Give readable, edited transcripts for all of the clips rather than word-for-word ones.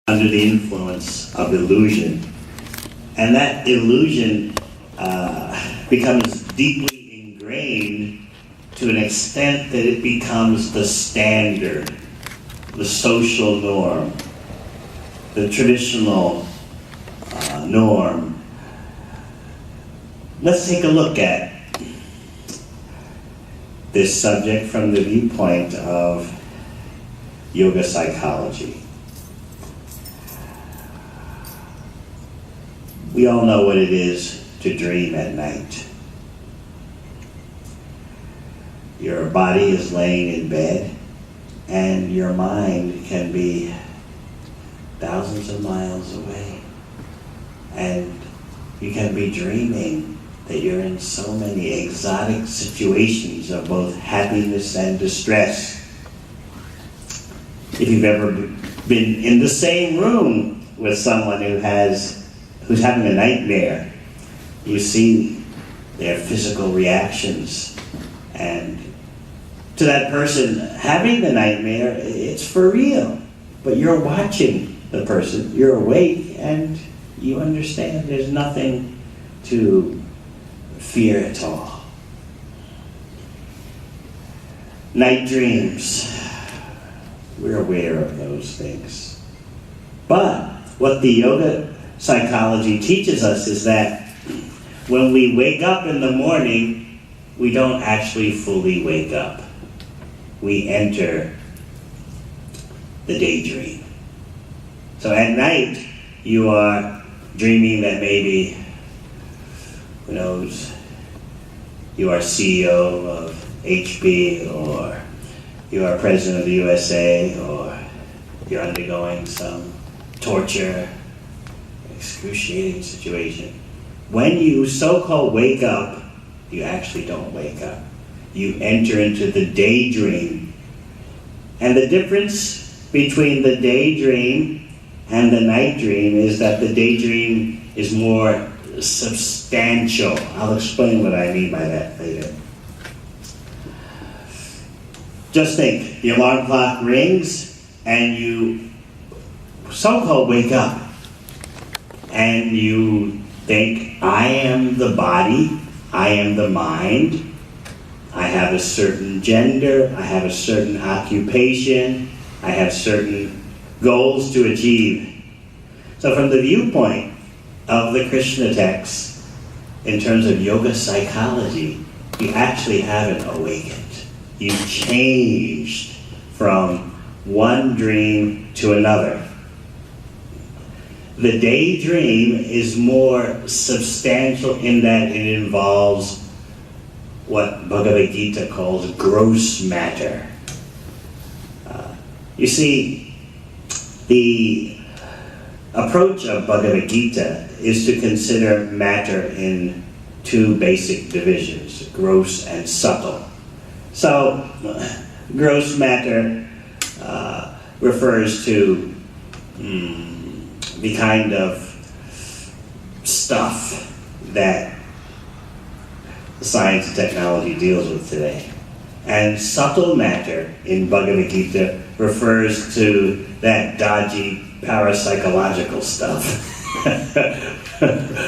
under the influence of illusion. And that illusion becomes deeply ingrained to an extent that it becomes the standard, the social norm, the traditional norm. Let's take a look at this subject from the viewpoint of yoga psychology. We all know what it is to dream at night. Your body is laying in bed, and your mind can be thousands of miles away. And you can be dreaming that you're in so many exotic situations of both happiness and distress. If you've ever been in the same room with someone who's having a nightmare, you see their physical reactions. And to that person having the nightmare, it's for real. But you're watching the person, you're awake, and you understand there's nothing to fear at all. Night dreams, we're aware of those things. But what the yoga psychology teaches us is that when we wake up in the morning, we don't actually fully wake up. We enter the daydream. So at night, you are dreaming that maybe, who knows, you are CEO of HP, or you are president of the USA, or you're undergoing some torture, excruciating situation. When you so-called wake up, you actually don't wake up. You enter into the daydream. And the difference between the daydream and the night dream is that the daydream is more substantial. I'll explain what I mean by that later. Just think, the alarm clock rings and you so-called wake up and you think, I am the body, I am the mind, I have a certain gender, I have a certain occupation, I have certain goals to achieve. So from the viewpoint of the Krishna texts, in terms of yoga psychology, you actually haven't awakened. You've changed from one dream to another. The daydream is more substantial in that it involves what Bhagavad Gita calls gross matter. You see, the approach of Bhagavad Gita is to consider matter in two basic divisions, gross and subtle. So, gross matter refers to the kind of stuff that science and technology deals with today. And subtle matter in Bhagavad Gita refers to that dodgy parapsychological stuff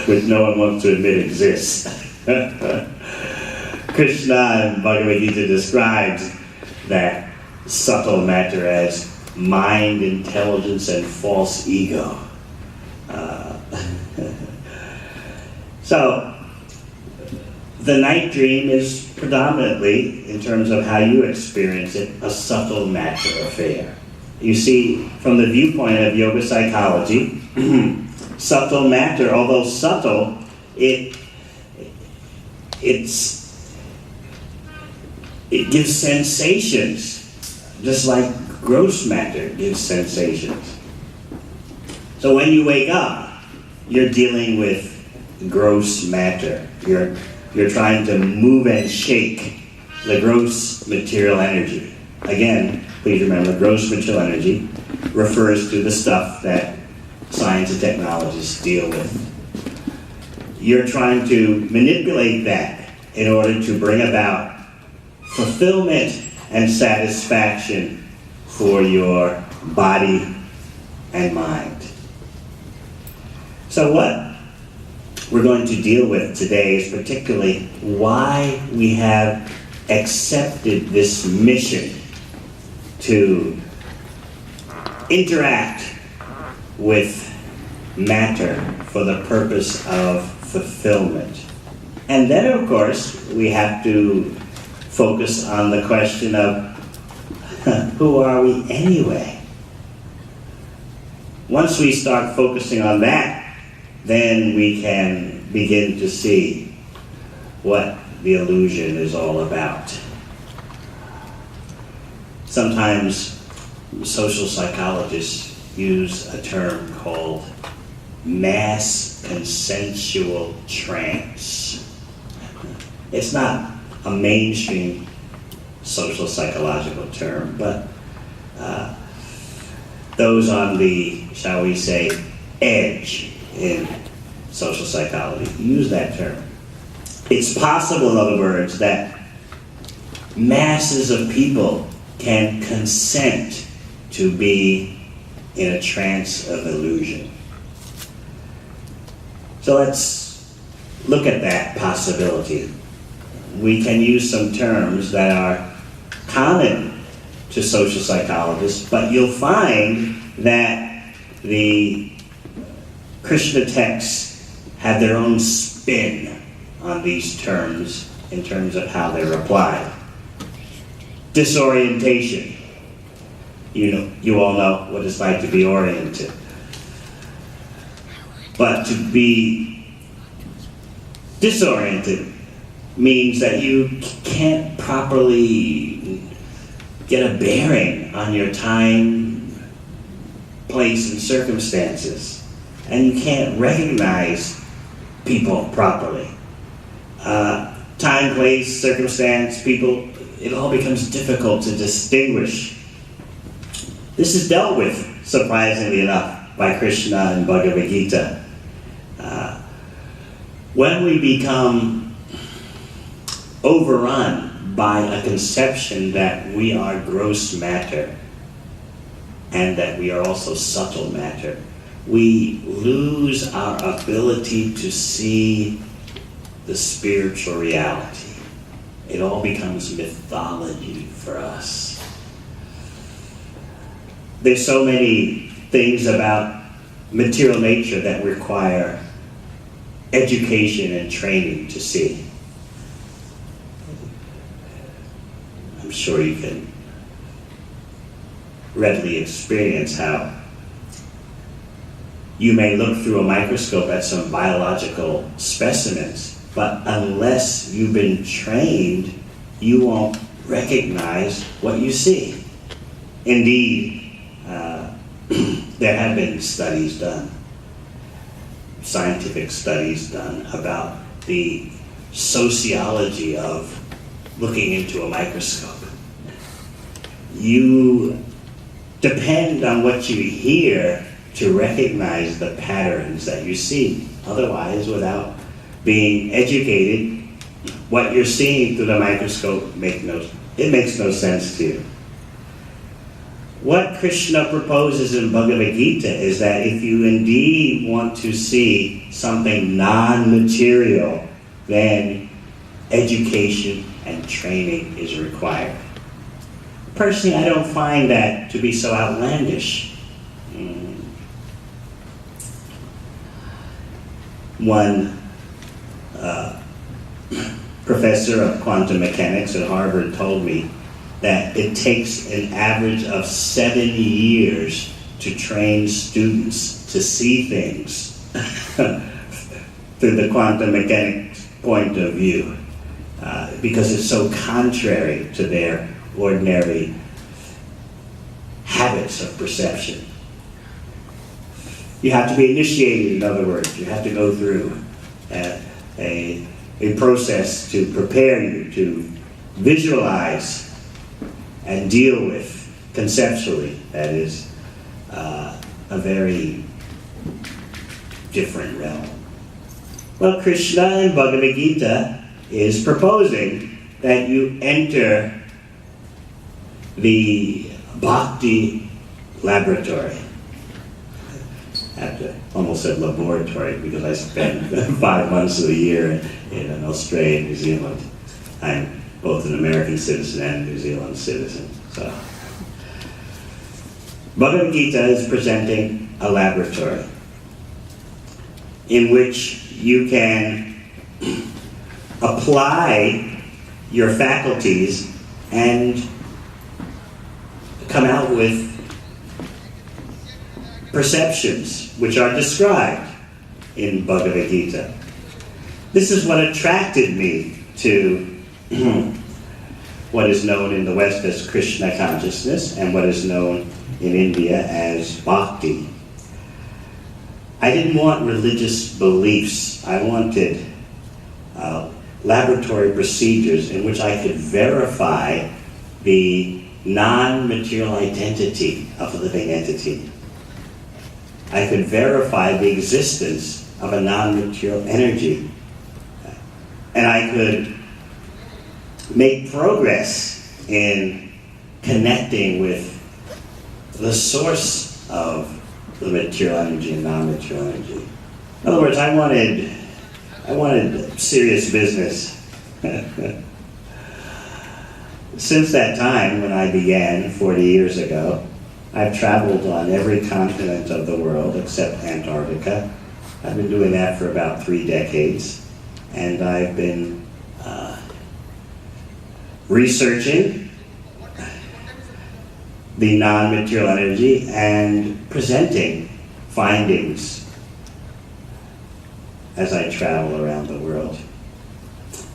which no one wants to admit exists. Krishna in Bhagavad Gita describes that subtle matter as mind, intelligence, and false ego. So, the night dream is predominantly, in terms of how you experience it, a subtle matter affair. You see, from the viewpoint of yoga psychology, subtle matter, although subtle, it gives sensations, just like gross matter gives sensations. So when you wake up, you're dealing with gross matter. You're trying to move and shake the gross material energy. Again, please remember, gross material energy refers to the stuff that science and technologists deal with. You're trying to manipulate that in order to bring about fulfillment and satisfaction for your body and mind. So what we're going to deal with today is particularly why we have accepted this mission to interact with matter for the purpose of fulfillment. And then, of course, we have to focus on the question of who are we anyway? Once we start focusing on that, then we can begin to see what the illusion is all about. Sometimes social psychologists use a term called mass consensual trance. It's not a mainstream social psychological term, but those on the, shall we say, edge in social psychology use that term. It's possible, in other words, that masses of people can consent to be in a trance of illusion. So let's look at that possibility. We can use some terms that are common to social psychologists, but you'll find that the Krishna texts have their own spin on these terms in terms of how they're applied. Disorientation. You all know what it's like to be oriented. But to be disoriented means that you can't properly get a bearing on your time, place, and circumstances. And you can't recognize people properly. Time, place, circumstance, people, it all becomes difficult to distinguish. This is dealt with, surprisingly enough, by Krishna in Bhagavad Gita. When we become overrun by a conception that we are gross matter and that we are also subtle matter, we lose our ability to see the spiritual reality. It all becomes mythology for us. There's so many things about material nature that require education and training to see. I'm sure you can readily experience how you may look through a microscope at some biological specimens, but unless you've been trained, you won't recognize what you see. Indeed, there have been studies done, scientific studies done about the sociology of looking into a microscope. You depend on what you hear to recognize the patterns that you see. Otherwise, without being educated, what you're seeing through the microscope makes no sense to you. What Krishna proposes in Bhagavad Gita is that if you indeed want to see something non-material, then education and training is required. Personally, I don't find that to be so outlandish. One professor of quantum mechanics at Harvard told me that it takes an average of 7 years to train students to see things through the quantum mechanics point of view, because it's so contrary to their ordinary habits of perception. You have to be initiated, in other words. You have to go through a process to prepare you to visualize and deal with conceptually. That is a very different realm. Well, Krishna in Bhagavad Gita is proposing that you enter the bhakti laboratory. have to almost said laboratory because I spend 5 months of the year in Australia and New Zealand. I'm both an American citizen and a New Zealand citizen. So, Bhagavad Gita is presenting a laboratory in which you can apply your faculties and come out with perceptions which are described in Bhagavad Gita. This is what attracted me to what is known in the West as Krishna consciousness and what is known in India as bhakti. I didn't want religious beliefs. I wanted laboratory procedures in which I could verify the non-material identity of a living entity. I could verify the existence of a non-material energy. And I could make progress in connecting with the source of the material energy and non-material energy. In other words, I wanted serious business. Since that time, when I began 40 years ago, I've traveled on every continent of the world except Antarctica. I've been doing that for about 3 decades, and I've been researching the non-material energy and presenting findings as I travel around the world.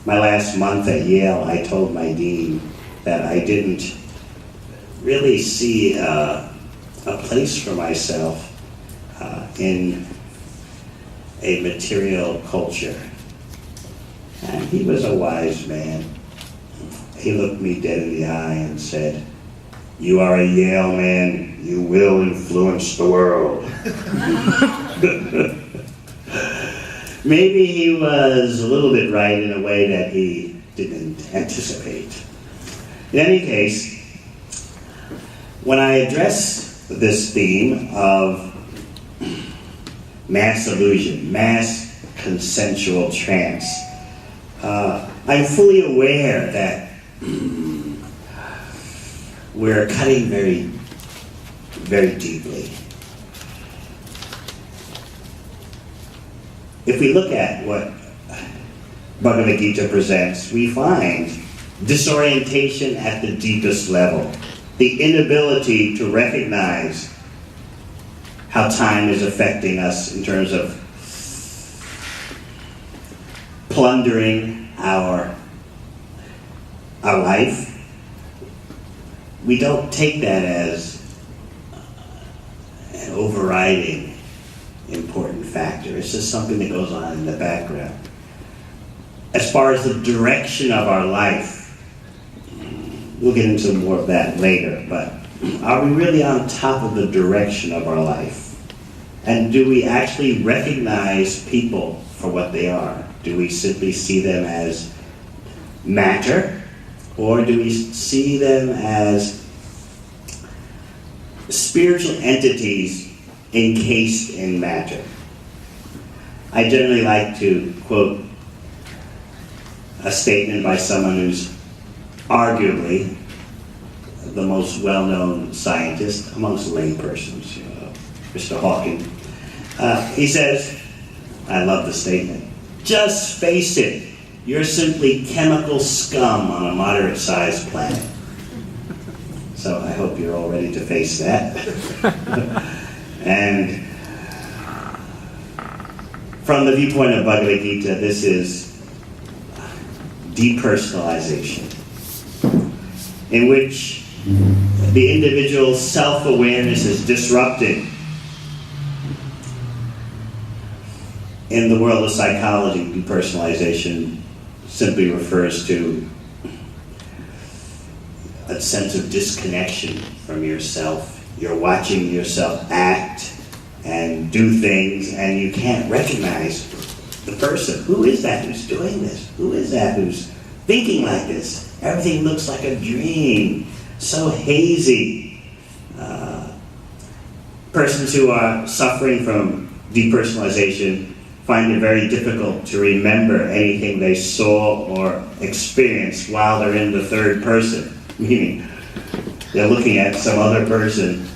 My last month at Yale, I told my dean that I didn't really see a place for myself in a material culture. And he was a wise man. He looked me dead in the eye and said, "You are a Yale man, you will influence the world." Maybe he was a little bit right in a way that he didn't anticipate. In any case, when I address this theme of mass illusion, mass consensual trance, I'm fully aware that we're cutting very, very deeply. If we look at what Bhagavad Gita presents, we find disorientation at the deepest level, the inability to recognize how time is affecting us in terms of plundering our life. We don't take that as an overriding important factor. It's just something that goes on in the background. As far as the direction of our life, we'll get into more of that later, but are we really on top of the direction of our life? And do we actually recognize people for what they are? Do we simply see them as matter, or do we see them as spiritual entities encased in matter? I generally like to quote a statement by someone who's arguably the most well-known scientist amongst laypersons, Mr. Hawking. He says, I love the statement, "Just face it, you're simply chemical scum on a moderate-sized planet." So I hope you're all ready to face that. And from the viewpoint of Bhagavad Gita, this is depersonalization, in which the individual's self-awareness is disrupted. In the world of psychology, depersonalization simply refers to a sense of disconnection from yourself. You're watching yourself act and do things, and you can't recognize the person. Who is that who's doing this? Who is that who's thinking like this? Everything looks like a dream, so hazy. Persons who are suffering from depersonalization find it very difficult to remember anything they saw or experienced while they're in the third person, meaning they're looking at some other person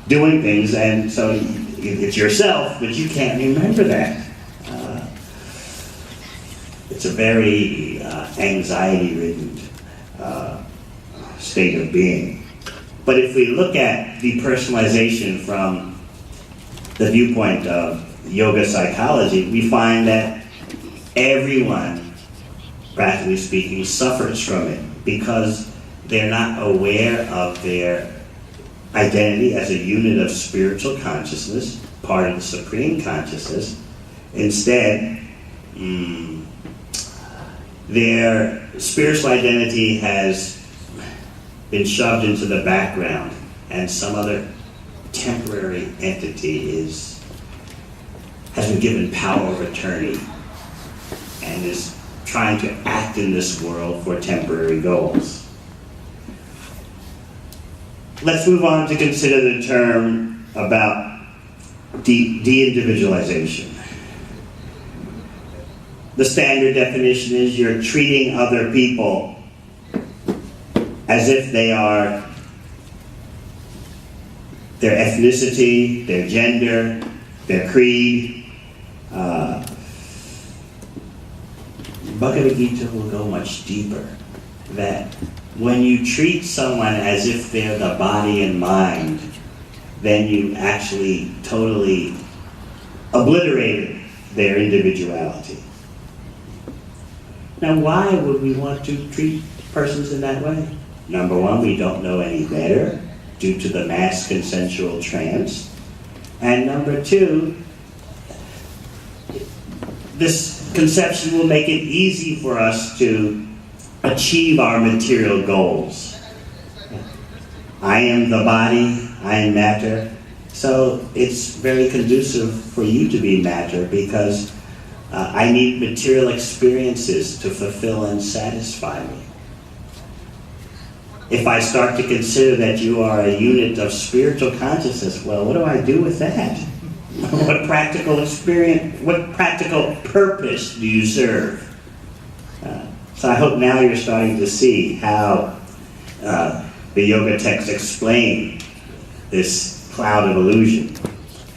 doing things, and so it's yourself, but you can't remember that. It's a very anxiety-ridden state of being. But if we look at depersonalization from the viewpoint of yoga psychology, we find that everyone, practically speaking, suffers from it because they're not aware of their identity as a unit of spiritual consciousness, part of the supreme consciousness. Instead, their spiritual identity has been shoved into the background, and some other temporary entity has been given power of attorney and is trying to act in this world for temporary goals. Let's move on to consider the term about de-individualization. The standard definition is you're treating other people as if they are their ethnicity, their gender, their creed. Bhagavad Gita will go much deeper. That when you treat someone as if they're the body and mind, then you actually totally obliterated their individuality. Now, why would we want to treat persons in that way? Number one, we don't know any better due to the mass consensual trance. And number two, this conception will make it easy for us to achieve our material goals. I am the body, I am matter. So it's very conducive for you to be matter because I need material experiences to fulfill and satisfy me. If I start to consider that you are a unit of spiritual consciousness, well, what do I do with that? What practical experience, what practical purpose do you serve? So I hope now you're starting to see how the yoga texts explain this cloud of illusion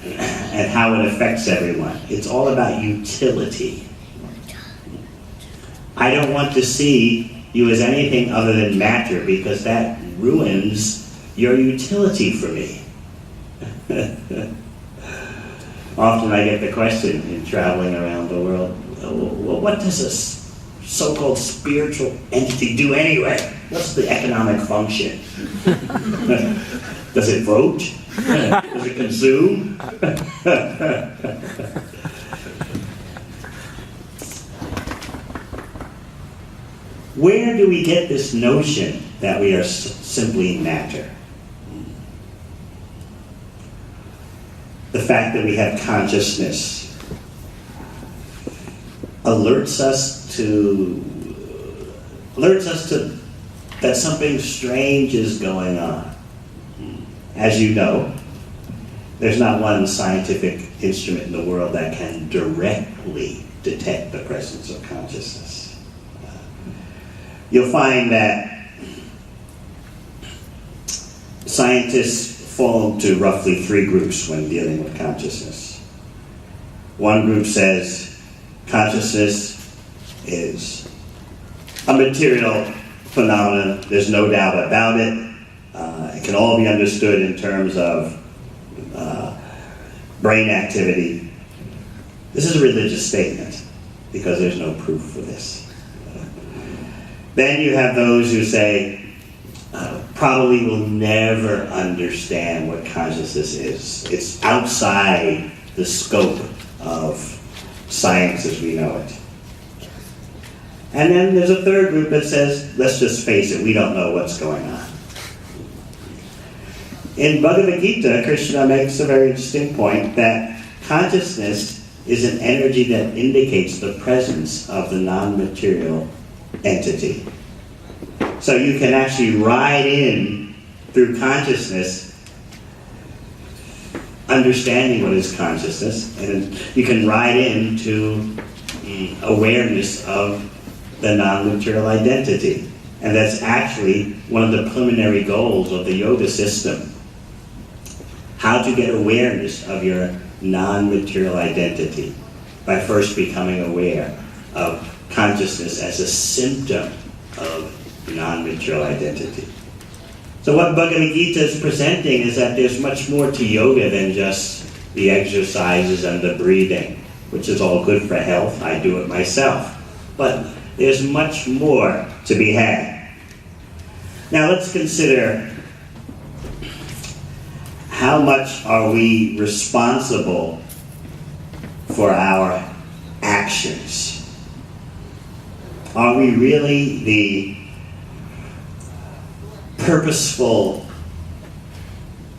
and how it affects everyone. It's all about utility. I don't want to see you as anything other than matter because that ruins your utility for me. Often I get the question in traveling around the world, well, what does this so-called spiritual entity do anyway? What's the economic function? Does it vote? Does it consume? Where do we get this notion that we are simply matter? The fact that we have consciousness alerts us to that something strange is going on. As you know, there's not one scientific instrument in the world that can directly detect the presence of consciousness. You'll find that scientists fall into roughly three groups when dealing with consciousness. One group says consciousness is a material phenomenon. There's no doubt about it. It can all be understood in terms of brain activity. This is a religious statement because there's no proof for this. Then you have those who say, probably will never understand what consciousness is. It's outside the scope of science as we know it. And then there's a third group that says, let's just face it, we don't know what's going on. In Bhagavad Gita, Krishna makes a very interesting point that consciousness is an energy that indicates the presence of the non-material entity. So you can actually ride in through consciousness understanding what is consciousness, and you can ride into awareness of the non-material identity. And that's actually one of the preliminary goals of the yoga system. How to get awareness of your non-material identity by first becoming aware of consciousness as a symptom of non-material identity. So what Bhagavad Gita is presenting is that there's much more to yoga than just the exercises and the breathing, which is all good for health. I do it myself. But there's much more to be had. Now let's consider, how much are we responsible for our actions? Are we really the purposeful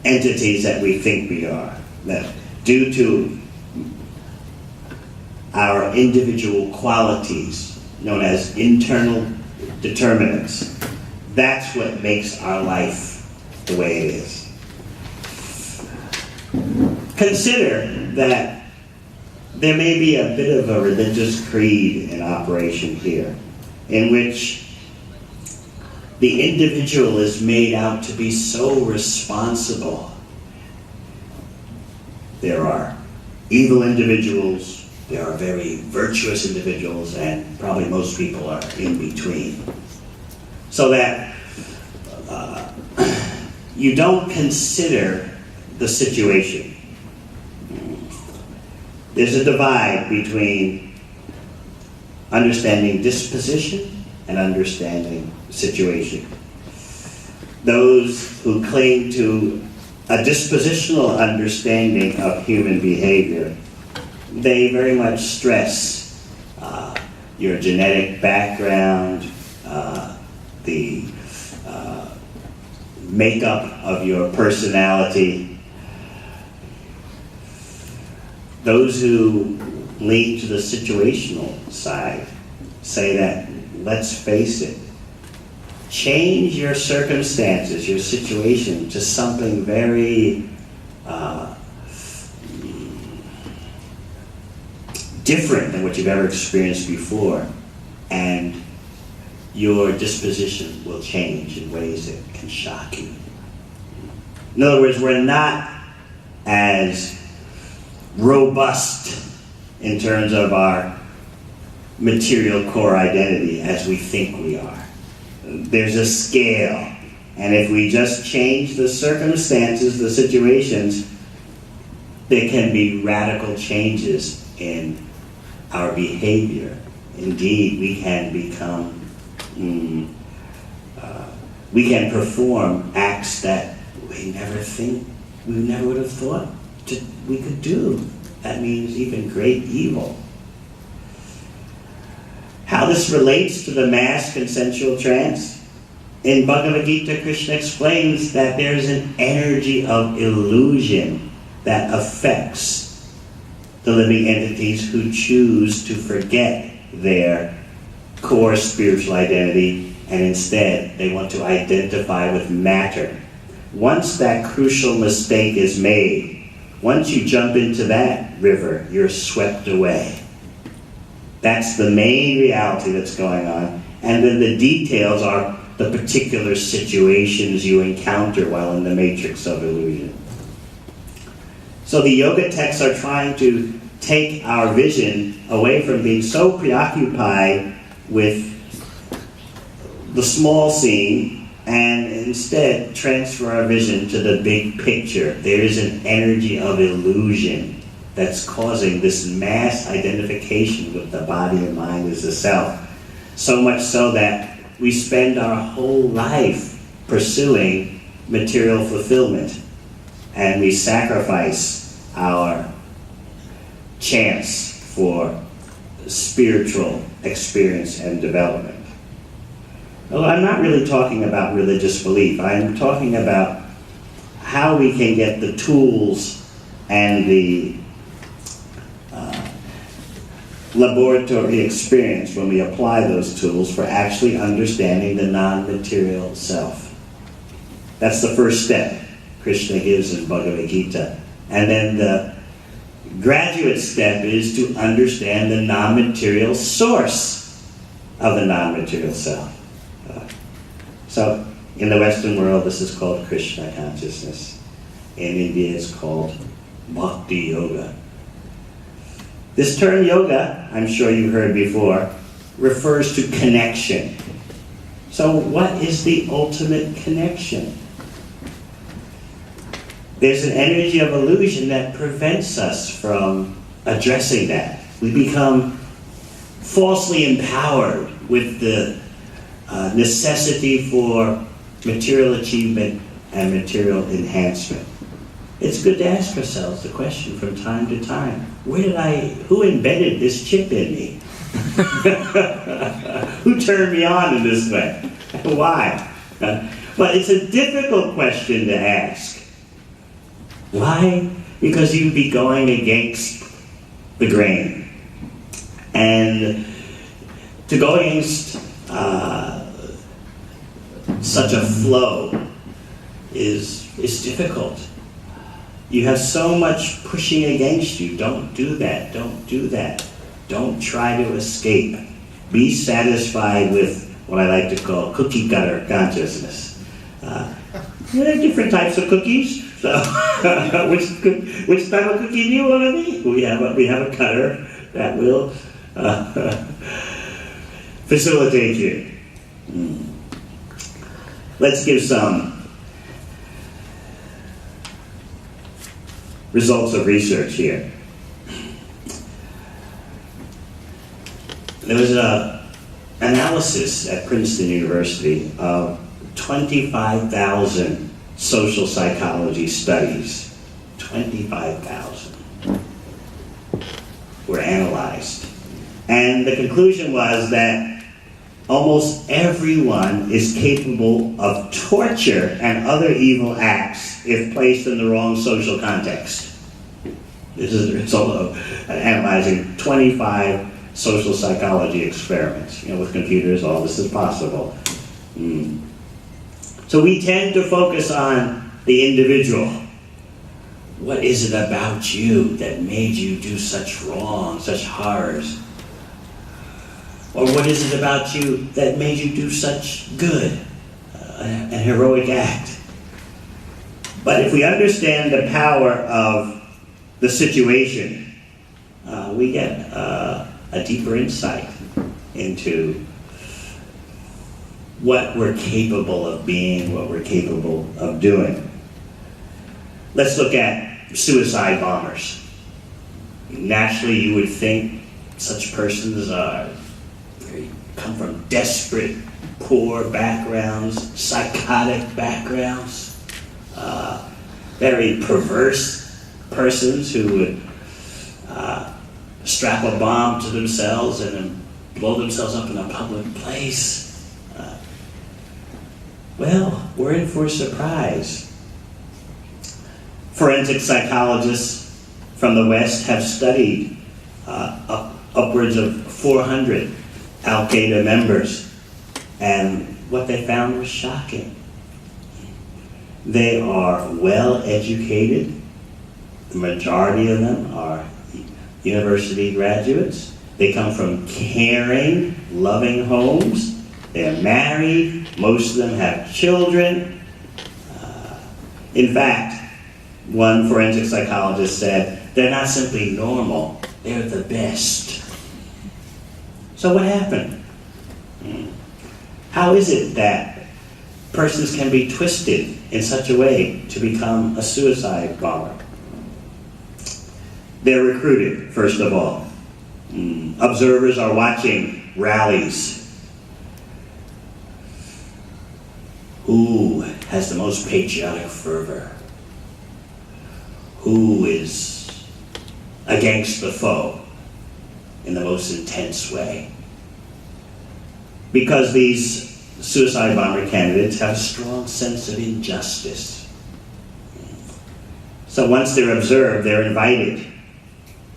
entities that we think we are? That due to our individual qualities, known as internal determinants, that's what makes our life the way it is. Consider that there may be a bit of a religious creed in operation here, in which the individual is made out to be so responsible. There are evil individuals, there are very virtuous individuals, and probably most people are in between. So that you don't consider the situation. There's a divide between understanding disposition and understanding situation. Those who claim to a dispositional understanding of human behavior, they very much stress your genetic background, the makeup of your personality. Those who lean to the situational side say that, let's face it, change your circumstances, your situation, to something very different than what you've ever experienced before, and your disposition will change in ways that can shock you. In other words, we're not as robust in terms of our material core identity as we think we are. There's a scale, and if we just change the circumstances, the situations, there can be radical changes in our behavior. Indeed, we can become, we can perform acts that we never would have thought we could do. That means even great evil. How this relates to the mass consensual trance? In Bhagavad Gita, Krishna explains that there's an energy of illusion that affects the living entities who choose to forget their core spiritual identity, and instead they want to identify with matter. Once that crucial mistake is made, once you jump into that river, you're swept away. That's the main reality that's going on. And then the details are the particular situations you encounter while in the matrix of illusion. So the yoga texts are trying to take our vision away from being so preoccupied with the small scene and instead transfer our vision to the big picture. There is an energy of illusion that's causing this mass identification with the body and mind as the self. So much so that we spend our whole life pursuing material fulfillment, and we sacrifice our chance for spiritual experience and development. Well, I'm not really talking about religious belief. I'm talking about how we can get the tools and the laboratory experience when we apply those tools for actually understanding the non-material self. That's the first step Krishna gives in Bhagavad Gita And then the graduate step is to understand the non-material source of the non-material self. So in the Western world, this is called Krishna consciousness. In India, it's called Bhakti Yoga. This term yoga, I'm sure you've heard before, refers to connection. So what is the ultimate connection? There's an energy of illusion that prevents us from addressing that. We become falsely empowered with the necessity for material achievement and material enhancement. It's good to ask ourselves the question from time to time, who embedded this chip in me? Who turned me on in this way? Why? But it's a difficult question to ask. Why? Because you'd be going against the grain. And to go against such a flow is difficult. You have so much pushing against you. Don't do that. Don't do that. Don't try to escape. Be satisfied with what I like to call cookie cutter consciousness. There are different types of cookies. So, which type of cookie do you want to be? We have a cutter that will facilitate you. Let's give some results of research here. There was an analysis at Princeton University of 25,000 social psychology studies. 25,000 were analyzed. And the conclusion was that almost everyone is capable of torture and other evil acts if placed in the wrong social context. This is the result of analyzing 25 social psychology experiments. With computers, all this is possible. So we tend to focus on the individual. What is it about you that made you do such wrong, such horrors? Or what is it about you that made you do such good, an heroic act? But if we understand the power of the situation, we get a deeper insight into what we're capable of being, what we're capable of doing. Let's look at suicide bombers. Naturally, you would think such persons come from desperate, poor backgrounds, psychotic backgrounds, very perverse persons who would strap a bomb to themselves and then blow themselves up in a public place. Well, we're in for a surprise. Forensic psychologists from the West have studied upwards of 400 Al-Qaeda members, and what they found was shocking. They are well educated. The majority of them are university graduates. They come from caring, loving homes. They're married. Most of them have children. In fact, one forensic psychologist said, they're not simply normal, they're the best. So what happened? How is it that persons can be twisted in such a way to become a suicide bomber? They're recruited, first of all. Observers are watching rallies. Who has the most patriotic fervor? Who is against the foe in the most intense way? Because these suicide bomber candidates have a strong sense of injustice. So once they're observed, they're invited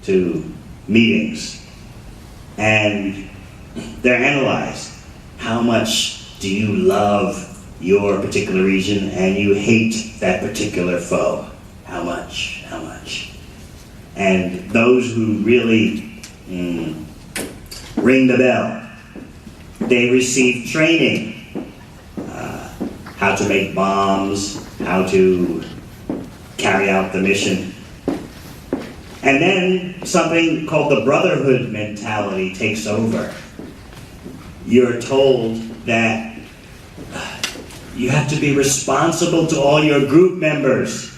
to meetings and they're analyzed. How much do you love your particular region and you hate that particular foe? How much? How much? And those who really ring the bell, they receive training. How to make bombs, how to carry out the mission. And then something called the brotherhood mentality takes over. You're told that you have to be responsible to all your group members.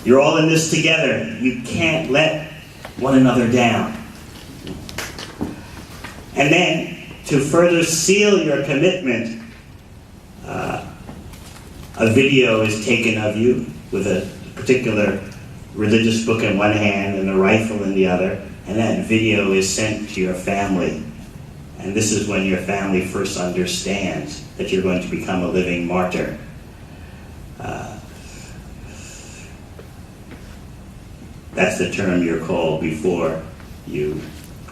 You're all in this together. You can't let one another down. And then, to further seal your commitment, a video is taken of you with a particular religious book in one hand and a rifle in the other, and that video is sent to your family. And this is when your family first understands that you're going to become a living martyr. That's the term you're called before you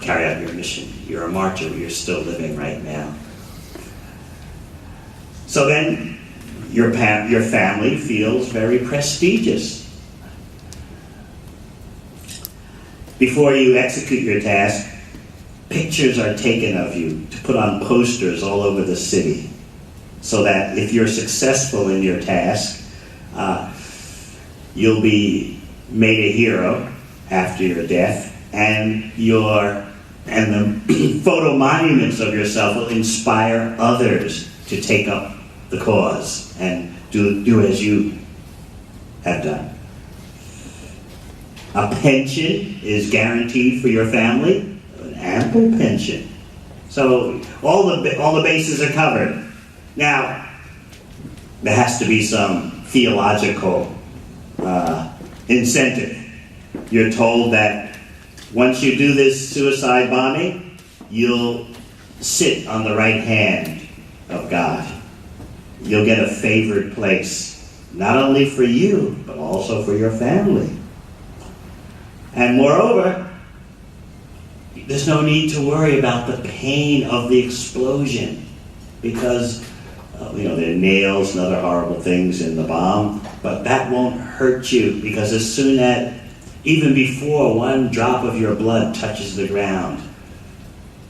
carry out your mission. You're a martyr, you're still living right now. So then, your family feels very prestigious. Before you execute your task, pictures are taken of you to put on posters all over the city, so that if you're successful in your task, you'll be made a hero after your death, and the photo monuments of yourself will inspire others to take up the cause and do as you have done. A pension is guaranteed for your family, an ample pension. So all the bases are covered. Now, there has to be some theological incentive. You're told that once you do this suicide bombing, you'll sit on the right hand of God. You'll get a favored place, not only for you, but also for your family. And moreover, there's no need to worry about the pain of the explosion, because there are nails and other horrible things in the bomb, but that won't hurt you, because as soon as, even before one drop of your blood touches the ground,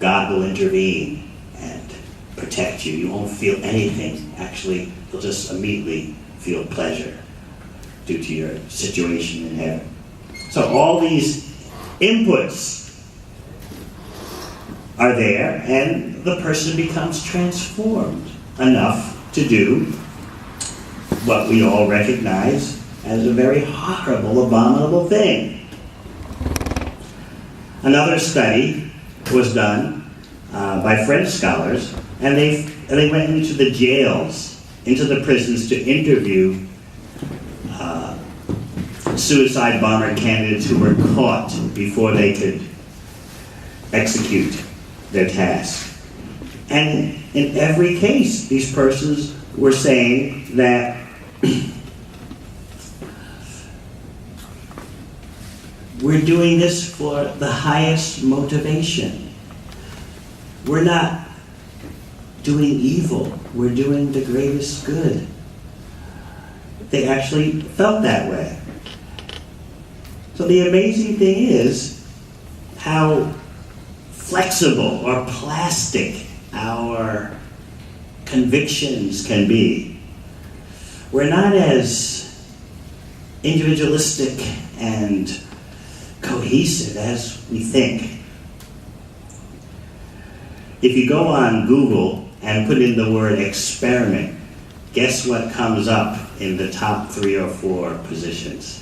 God will intervene and protect you. You won't feel anything. Actually, you'll just immediately feel pleasure due to your situation in heaven. So all these inputs are there, and the person becomes transformed enough to do what we all recognize as a very horrible, abominable thing. Another study was done by French scholars, and they went into the jails, into the prisons, to interview suicide bomber candidates who were caught before they could execute their task. And in every case, these persons were saying that we're doing this for the highest motivation. We're not doing evil. We're doing the greatest good. They actually felt that way. So the amazing thing is how flexible or plastic our convictions can be. We're not as individualistic and cohesive as we think. If you go on Google and put in the word experiment, guess what comes up in the top 3 or 4 positions?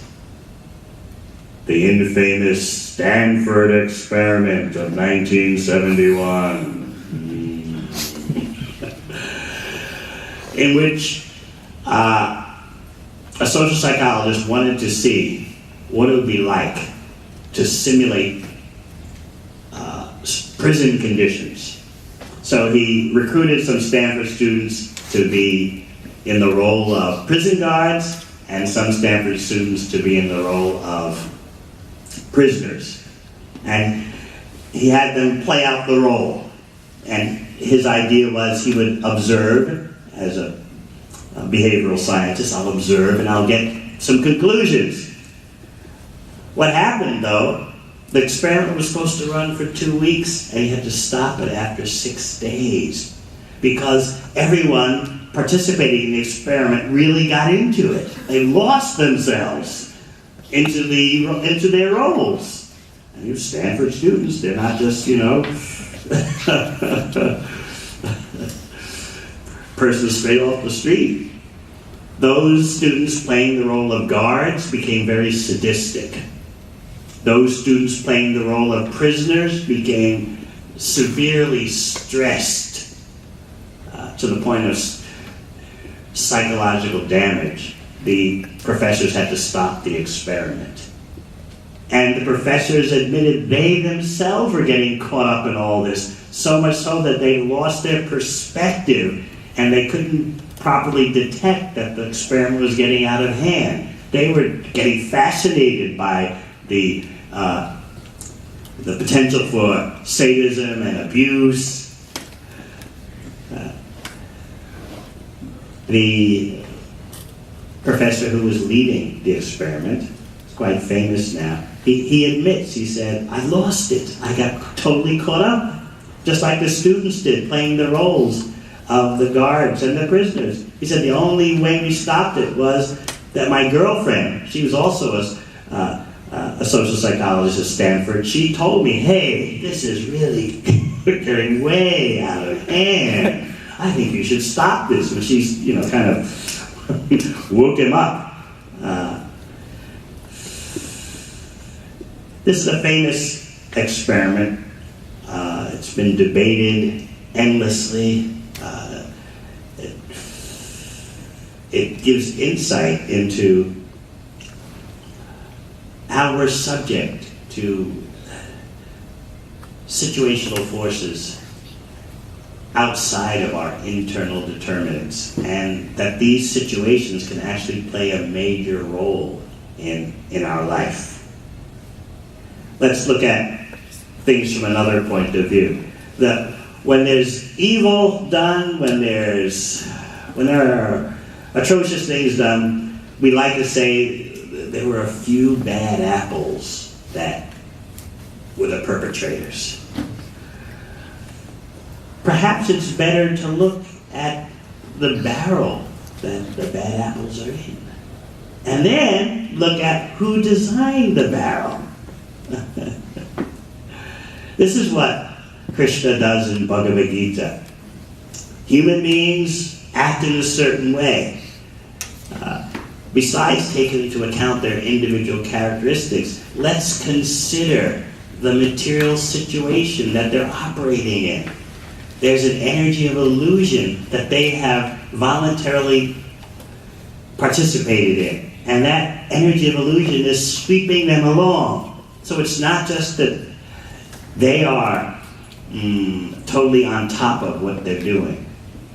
The infamous Stanford experiment of 1971. In which a social psychologist wanted to see what it would be like to simulate prison conditions. So he recruited some Stanford students to be in the role of prison guards, and some Stanford students to be in the role of prisoners. And he had them play out the role. And his idea was he would observe, as a behavioral scientist, I'll observe and I'll get some conclusions. What happened, though, the experiment was supposed to run for 2 weeks, and he had to stop it after 6 days because everyone participating in the experiment really got into it. They lost themselves into their roles. And you Stanford students, they're not just, person straight off the street. Those students playing the role of guards became very sadistic. Those students playing the role of prisoners became severely stressed to the point of psychological damage. The professors had to stop the experiment. And the professors admitted they themselves were getting caught up in all this, so much so that they lost their perspective and they couldn't properly detect that the experiment was getting out of hand. They were getting fascinated by the potential for sadism and abuse. The professor who was leading the experiment, is quite famous now, he admits, he said, I lost it. I got totally caught up, just like the students did, playing the roles of the guards and the prisoners. He said the only way we stopped it was that my girlfriend, she was also a social psychologist at Stanford, she told me, hey, this is really getting way out of hand. I think you should stop this. And she's, kind of woke him up. This is a famous experiment. It's been debated endlessly. It gives insight into how we're subject to situational forces outside of our internal determinants, and that these situations can actually play a major role in our life. Let's look at things from another point of view. When there's evil done, when there are atrocious things done, we like to say there were a few bad apples that were the perpetrators. Perhaps it's better to look at the barrel that the bad apples are in, and then look at who designed the barrel. This is what Krishna does in Bhagavad Gita. Human beings act in a certain way. Besides taking into account their individual characteristics, let's consider the material situation that they're operating in. There's an energy of illusion that they have voluntarily participated in. And that energy of illusion is sweeping them along. So it's not just that they are totally on top of what they're doing.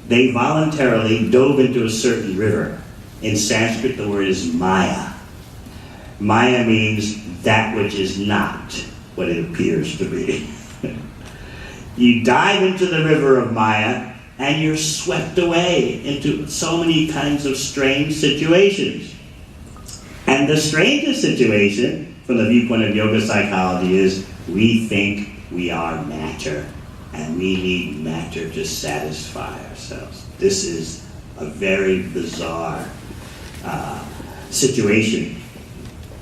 They voluntarily dove into a certain river. In Sanskrit, the word is Maya. Maya means that which is not what it appears to be. You dive into the river of Maya, and you're swept away into so many kinds of strange situations. And the strangest situation, from the viewpoint of yoga psychology, is we think we are matter, and we need matter to satisfy ourselves. This is a very bizarre situation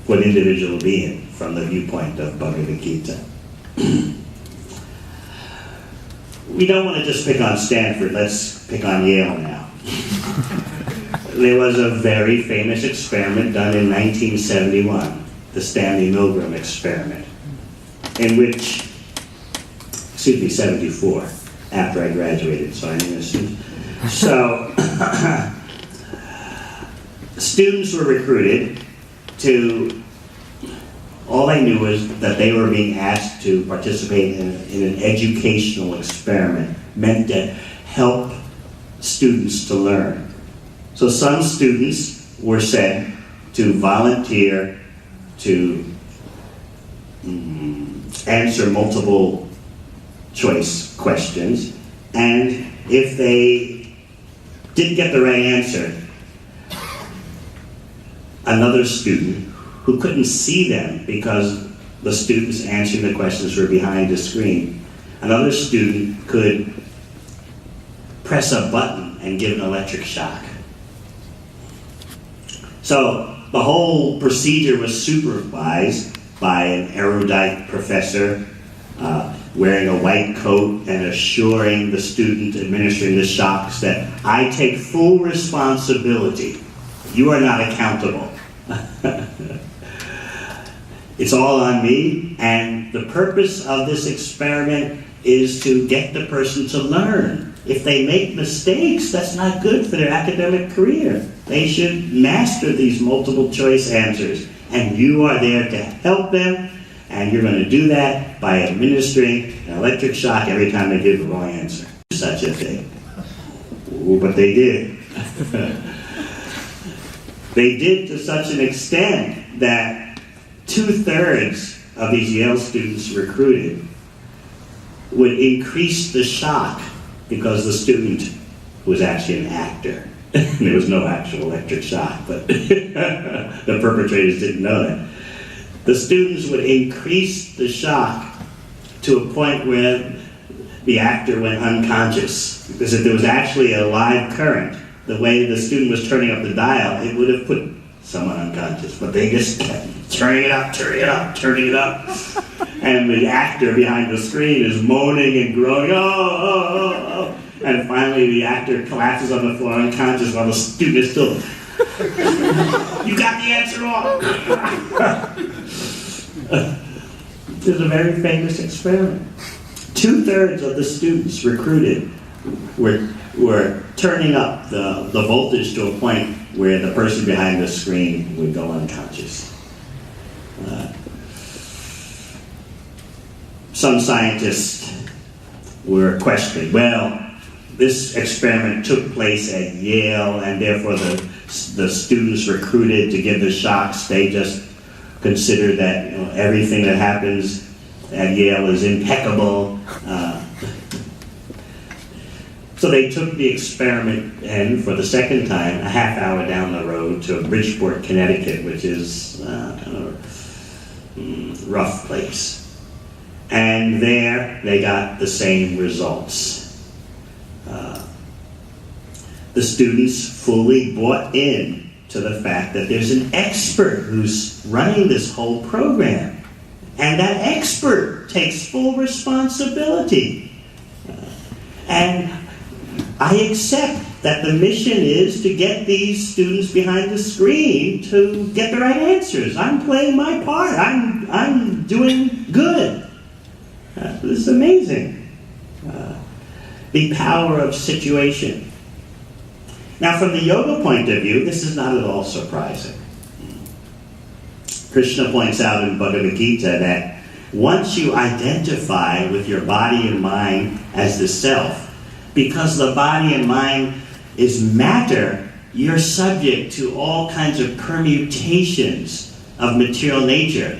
for an individual being from the viewpoint of Bhagavad Gita. We don't want to just pick on Stanford, let's pick on Yale now. There was a very famous experiment done in 1971, the Stanley Milgram experiment, in which, 74, after I graduated, so I knew this. So, students were recruited to, all they knew was that they were being asked to participate in an educational experiment meant to help students to learn. So some students were sent to volunteer to answer multiple choice questions, and if they didn't get the right answer, another student who couldn't see them because the students answering the questions were behind the screen. Another student could press a button and give an electric shock. So the whole procedure was supervised by an erudite professor wearing a white coat and assuring the student administering the shocks that I take full responsibility. You are not accountable. It's all on me, and the purpose of this experiment is to get the person to learn. If they make mistakes, that's not good for their academic career. They should master these multiple choice answers, and you are there to help them, and you're going to do that by administering an electric shock every time they give the wrong answer. Such a thing. Ooh, but they did. They did to such an extent that 2/3 of these Yale students recruited would increase the shock because the student was actually an actor. There was no actual electric shock, but the perpetrators didn't know that. The students would increase the shock to a point where the actor went unconscious. Because if there was actually a live current, the way the student was turning up the dial, it would have put someone unconscious. But they just kept turning it up, turning it up. And the actor behind the screen is moaning and groaning, oh. And finally the actor collapses on the floor unconscious while the student is still, you got the answer wrong. This is a very famous experiment. 2/3 of the students recruited were turning up the voltage to a point where the person behind the screen would go unconscious. Some scientists were questioning, well, this experiment took place at Yale, and therefore the students recruited to give the shocks, they just consider that everything that happens at Yale is impeccable. So they took the experiment and for the second time, a half hour down the road to Bridgeport, Connecticut, which is a rough place. And there they got the same results. The students fully bought in to the fact that there's an expert who's running this whole program. And that expert takes full responsibility. And I accept that the mission is to get these students behind the screen to get the right answers. I'm playing my part. I'm doing good. This is amazing. The power of situation. Now, from the yoga point of view, this is not at all surprising. Krishna points out in Bhagavad Gita that once you identify with your body and mind as the self, because the body and mind is matter, you're subject to all kinds of permutations of material nature.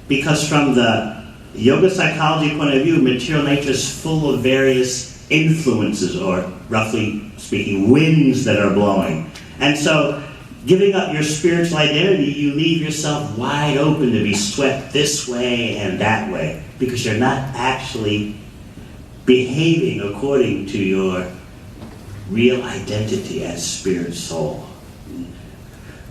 Because from the yoga psychology point of view, material nature is full of various influences, or roughly speaking, winds that are blowing. And so, giving up your spiritual identity, you leave yourself wide open to be swept this way and that way, because you're not actually behaving according to your real identity as spirit soul,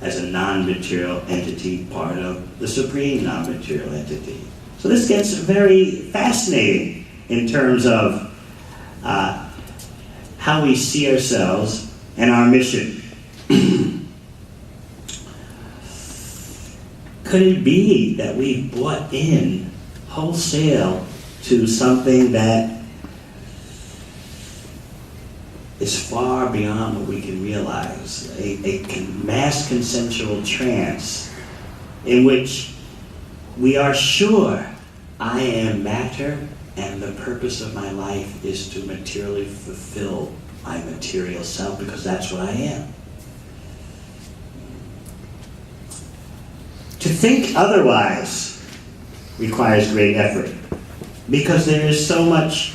as a non-material entity, part of the supreme non-material entity. So this gets very fascinating in terms of how we see ourselves and our mission. Could it be that we've bought in wholesale to something that is far beyond what we can realize? A mass consensual trance in which we are sure I am matter, and the purpose of my life is to materially fulfill my material self, because that's what I am. To think otherwise requires great effort, because there is so much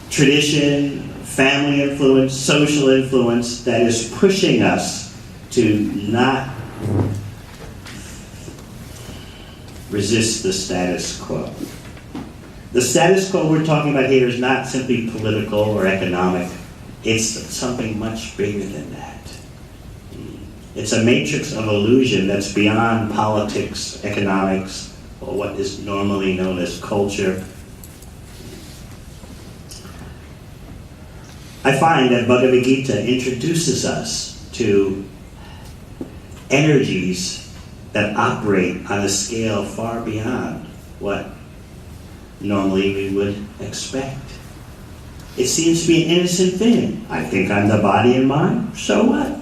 tradition, family influence, social influence that is pushing us to not resist the status quo. The status quo we're talking about here is not simply political or economic. It's something much bigger than that. It's a matrix of illusion that's beyond politics, economics, or what is normally known as culture. I find that Bhagavad Gita introduces us to energies that operate on a scale far beyond what normally we would expect. It seems to be an innocent thing. I think I'm the body and mind, so what?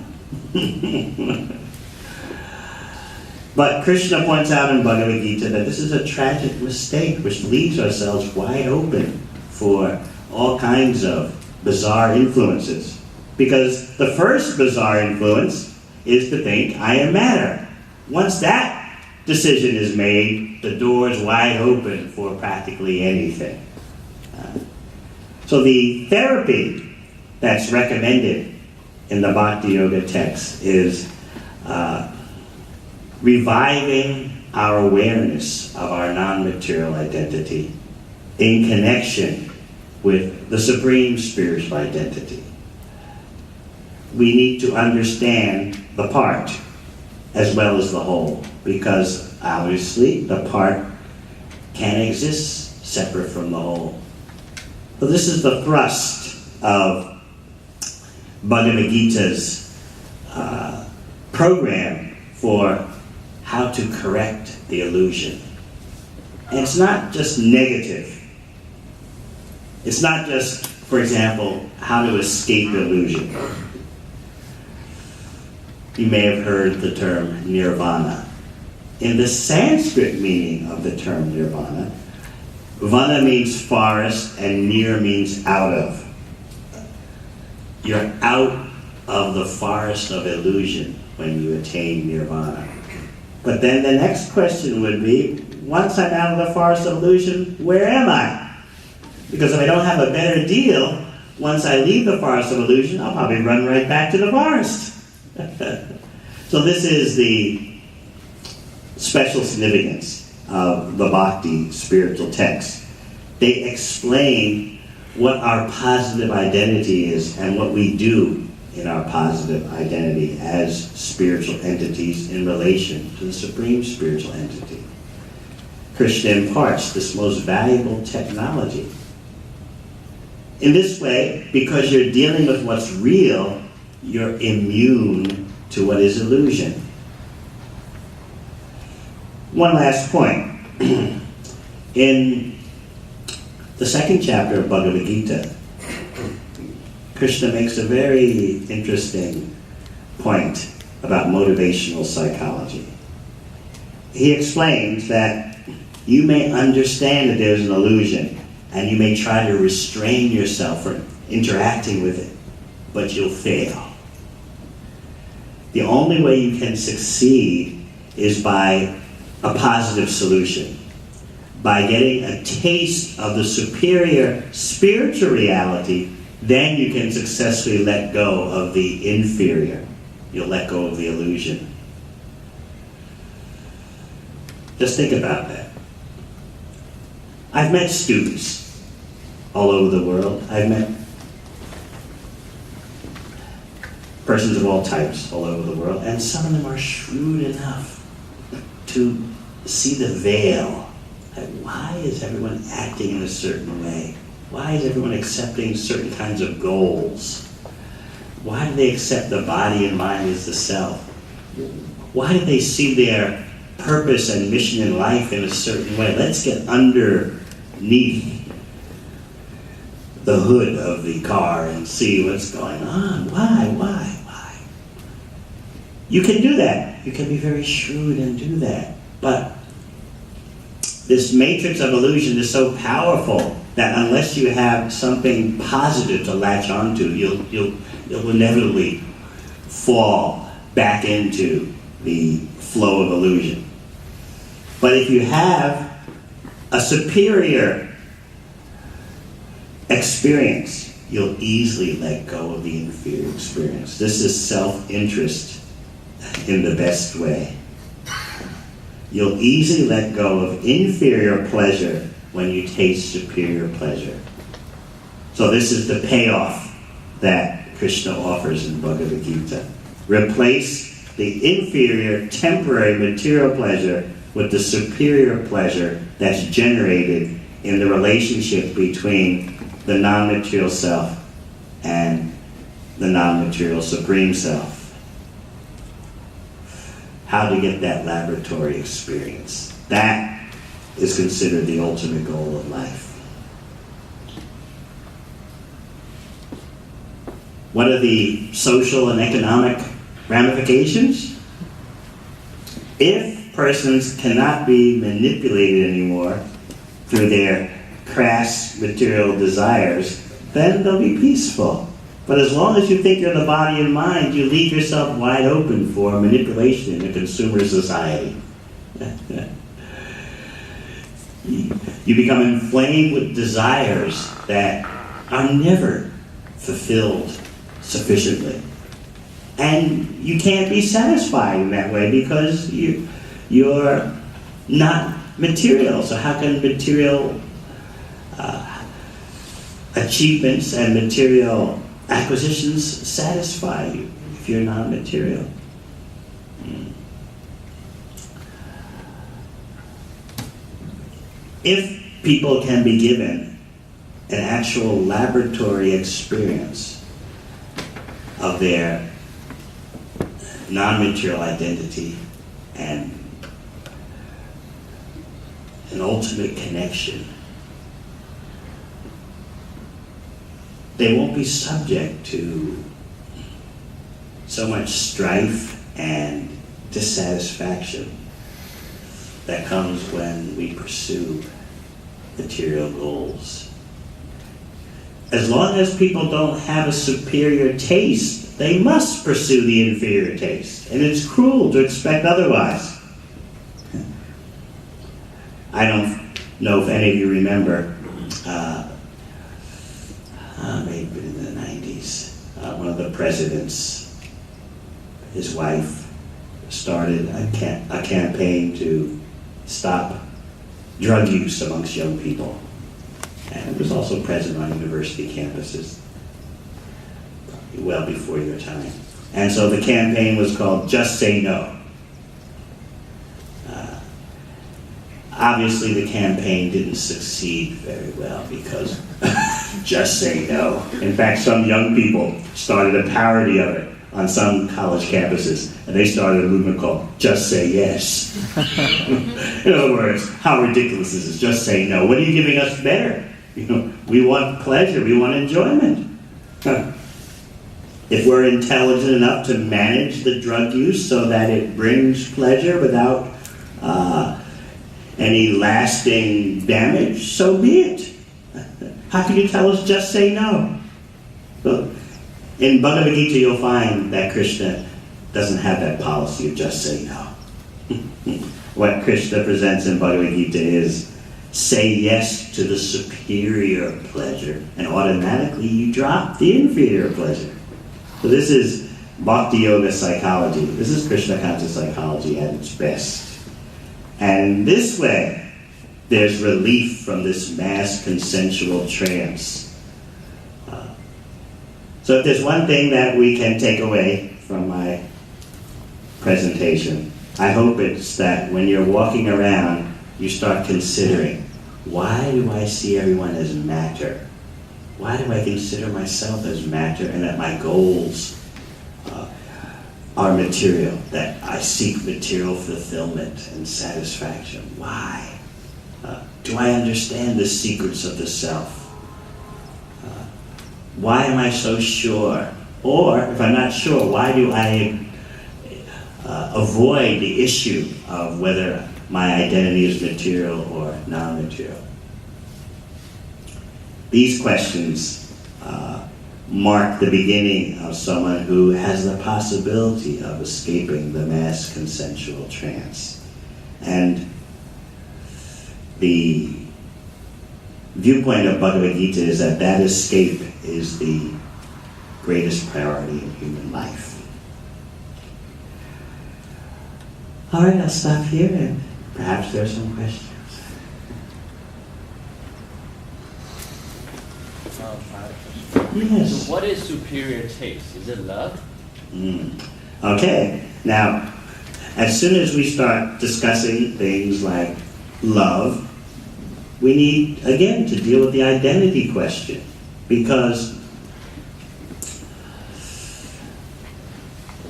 But Krishna points out in Bhagavad Gita that this is a tragic mistake which leaves ourselves wide open for all kinds of bizarre influences. Because the first bizarre influence is to think I am matter. Once that decision is made, the door is wide open for practically anything. So the therapy that's recommended in the Bhakti Yoga text is reviving our awareness of our non-material identity in connection with the supreme spiritual identity. We need to understand the part as well as the whole, because obviously the part can't exist separate from the whole. So this is the thrust of Bhagavad Gita's program for how to correct the illusion. And it's not just negative. It's not just, for example, how to escape illusion. You may have heard the term nirvana. In the Sanskrit meaning of the term nirvana, vana means forest and nir means out of. You're out of the forest of illusion when you attain nirvana. But then the next question would be, once I'm out of the forest of illusion, where am I? Because if I don't have a better deal, once I leave the forest of illusion, I'll probably run right back to the forest. So this is the special significance of the Bhakti spiritual text. They explain what our positive identity is and what we do in our positive identity as spiritual entities in relation to the supreme spiritual entity. Krishna imparts this most valuable technology. In this way, because you're dealing with what's real, you're immune to what is illusion. One last point. In the second chapter of Bhagavad Gita, Krishna makes a very interesting point about motivational psychology. He explains that you may understand that there's an illusion, and you may try to restrain yourself from interacting with it, but you'll fail. The only way you can succeed is by a positive solution, by getting a taste of the superior spiritual reality. Then you can successfully let go of the inferior. You'll let go of the illusion. Just think about that. I've met students all over the world. I've met persons of all types all over the world, and some of them are shrewd enough to see the veil. Like, why is everyone acting in a certain way? Why is everyone accepting certain kinds of goals? Why do they accept the body and mind as the self? Why do they see their purpose and mission in life in a certain way? Let's get underneath the hood of the car and see what's going on. Why? You can do that. You can be very shrewd and do that. But this matrix of illusion is so powerful that unless you have something positive to latch onto, you'll inevitably fall back into the flow of illusion. But if you have a superior experience, you'll easily let go of the inferior experience. This is self-interest in the best way. You'll easily let go of inferior pleasure when you taste superior pleasure. So this is the payoff that Krishna offers in Bhagavad Gita. Replace the inferior temporary material pleasure with the superior pleasure that's generated in the relationship between the non-material self and the non-material supreme self. How to get that laboratory experience. That is considered the ultimate goal of life. What are the social and economic ramifications? If persons cannot be manipulated anymore through their crass material desires, then they'll be peaceful. But as long as you think you're the body and mind, you leave yourself wide open for manipulation in a consumer society. You become inflamed with desires that are never fulfilled sufficiently. And you can't be satisfied in that way because you're not material. So how can material achievements and material acquisitions satisfy you if you're not material? If people can be given an actual laboratory experience of their non-material identity and an ultimate connection, they won't be subject to so much strife and dissatisfaction that comes when we pursue material goals. As long as people don't have a superior taste, they must pursue the inferior taste. And it's cruel to expect otherwise. I don't know if any of you remember, maybe in the 90s, one of the presidents, his wife, started a campaign to stop drug use amongst young people. And it was also present on university campuses, probably well before your time. And so the campaign was called Just Say No. Obviously the campaign didn't succeed very well because just say no. In fact, some young people started a parody of it on some college campuses, and they started a movement called Just Say Yes. In other words, how ridiculous is this? Just say no. What are you giving us better? We want pleasure, we want enjoyment. If we're intelligent enough to manage the drug use so that it brings pleasure without any lasting damage, so be it. How can you tell us just say no? Well, in Bhagavad Gita you'll find that Krishna doesn't have that policy of just say no. What Krishna presents in Bhagavad Gita is say yes to the superior pleasure, and automatically you drop the inferior pleasure. So this is Bhakti Yoga psychology. This is Krishna conscious psychology at its best. And this way, there's relief from this mass consensual trance. So if there's one thing that we can take away from my presentation, I hope it's that when you're walking around, you start considering, why do I see everyone as matter? Why do I consider myself as matter and that my goals are material, that I seek material fulfillment and satisfaction? Why? Do I understand the secrets of the self? Why am I so sure? Or, if I'm not sure, why do I avoid the issue of whether my identity is material or non-material? These questions mark the beginning of someone who has the possibility of escaping the mass consensual trance. And the viewpoint of Bhagavad Gita is that that escape is the greatest priority in human life. All right, I'll stop here and perhaps there are some questions. Yes. So what is superior taste? Is it love? Okay, now, as soon as we start discussing things like love, we need, again, to deal with the identity question. Because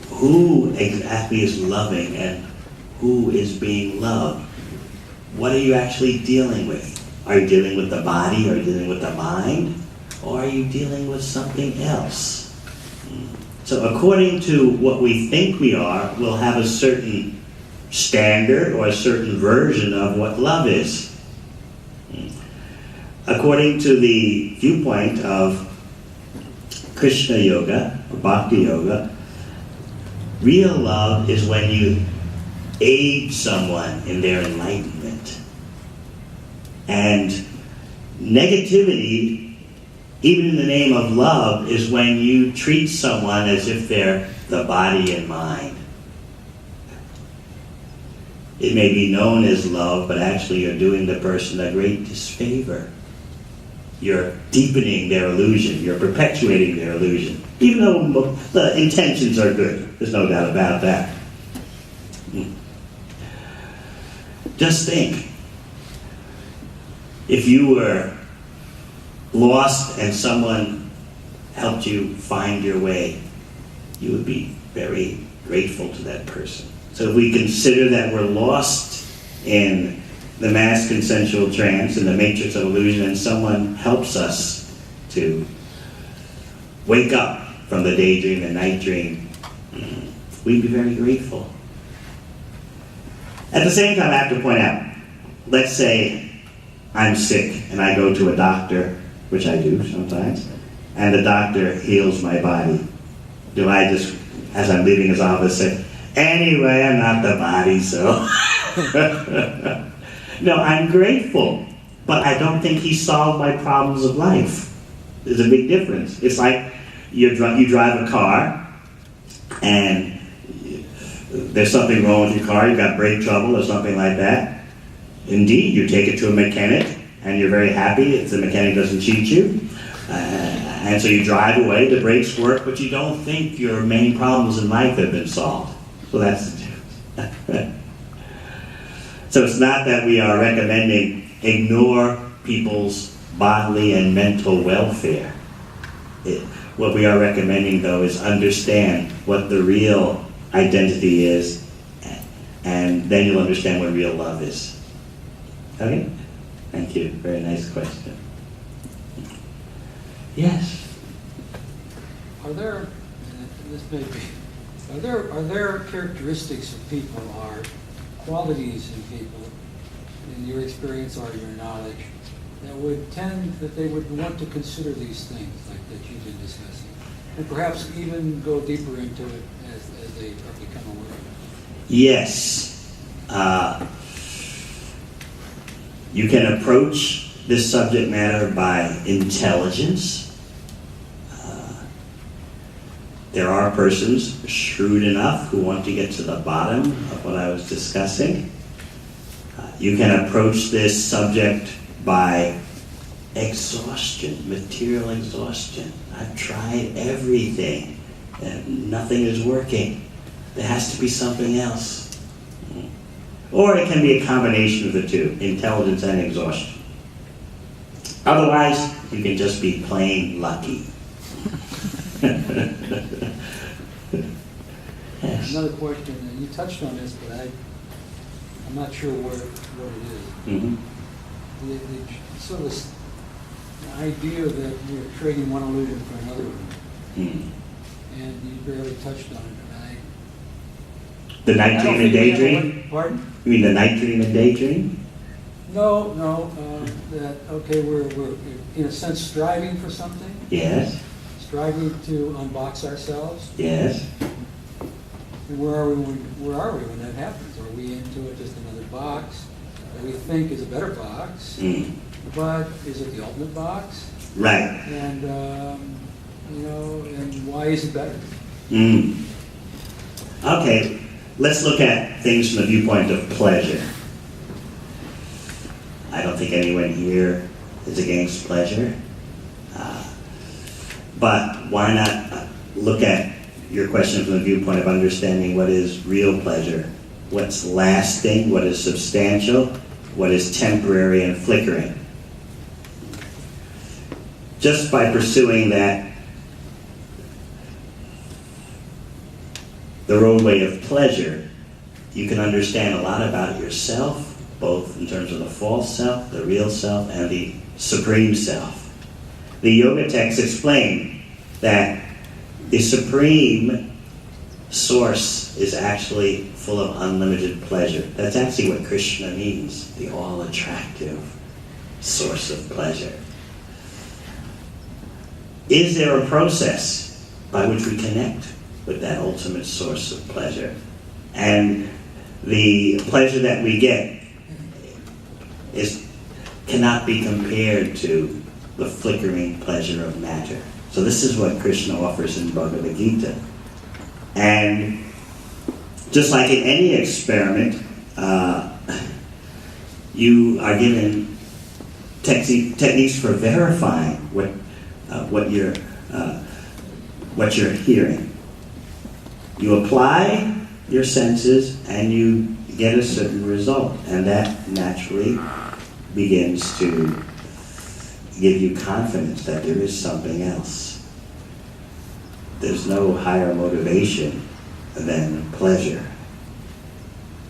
who exactly is loving and who is being loved? What are you actually dealing with? Are you dealing with the body? Are you dealing with the mind? Or are you dealing with something else? So according to what we think we are, we'll have a certain standard or a certain version of what love is. According to the viewpoint of Krishna Yoga, or Bhakti Yoga, real love is when you aid someone in their enlightenment. And negativity, even in the name of love, is when you treat someone as if they're the body and mind. It may be known as love, but actually you're doing the person a great disfavor. You're deepening their illusion. You're perpetuating their illusion. Even though the intentions are good. There's no doubt about that. Just think. If you were lost and someone helped you find your way, you would be very grateful to that person. So if we consider that we're lost in the mass consensual trance, in the matrix of illusion, and someone helps us to wake up from the daydream, the night dream, we'd be very grateful. At the same time, I have to point out, let's say I'm sick and I go to a doctor, which I do sometimes, and the doctor heals my body. Do I just, as I'm leaving his office, say, anyway, I'm not the body, so... No, I'm grateful, but I don't think he solved my problems of life. There's a big difference. It's like you drive a car, and there's something wrong with your car, you've got brake trouble or something like that. Indeed, you take it to a mechanic, and you're very happy if the mechanic doesn't cheat you. And so you drive away, the brakes work, but you don't think your main problems in life have been solved. So that's the difference. So it's not that we are recommending ignore people's bodily and mental welfare. What we are recommending, though, is understand what the real identity is, and then you'll understand what real love is. Okay? Thank you. Very nice question. Yes? Are there characteristics of people or qualities in people, in your experience or your knowledge, that they would want to consider these things like that you've been discussing, and perhaps even go deeper into it as they become aware of it? Yes. You can approach this subject matter by intelligence. There are persons shrewd enough who want to get to the bottom of what I was discussing. You can approach this subject by exhaustion, material exhaustion. I've tried everything and nothing is working. There has to be something else. Or it can be a combination of the two, intelligence and exhaustion. Otherwise, you can just be plain lucky. Yes. Another question, and you touched on this, but I'm not sure what it is. Mm-hmm. The sort of this idea that you're trading one illusion for another one, and you barely touched on it. The night dream and daydream? Pardon? You mean the night dream and daydream? No. We're in a sense striving for something. Yes. Striving to unbox ourselves. Yes. And where are we when that happens? Are we into it just another box that we think is a better box, but is it the ultimate box? Right. And and why is it better? Okay. let's look at things from the viewpoint of pleasure. I don't think anyone here is against pleasure. But why not look at your question from the viewpoint of understanding what is real pleasure, what's lasting, what is substantial, what is temporary and flickering. Just by pursuing that, the roadway of pleasure, you can understand a lot about yourself, both in terms of the false self, the real self, and the supreme self. The yoga texts explain that the supreme source is actually full of unlimited pleasure. That's actually what Krishna means, the all-attractive source of pleasure. Is there a process by which we connect with that ultimate source of pleasure? And the pleasure that we get cannot be compared to the flickering pleasure of matter. So this is what Krishna offers in Bhagavad Gita. And just like in any experiment, you are given techniques for verifying what you're hearing. You apply your senses and you get a certain result, and that naturally begins to give you confidence that there is something else. There's no higher motivation than pleasure.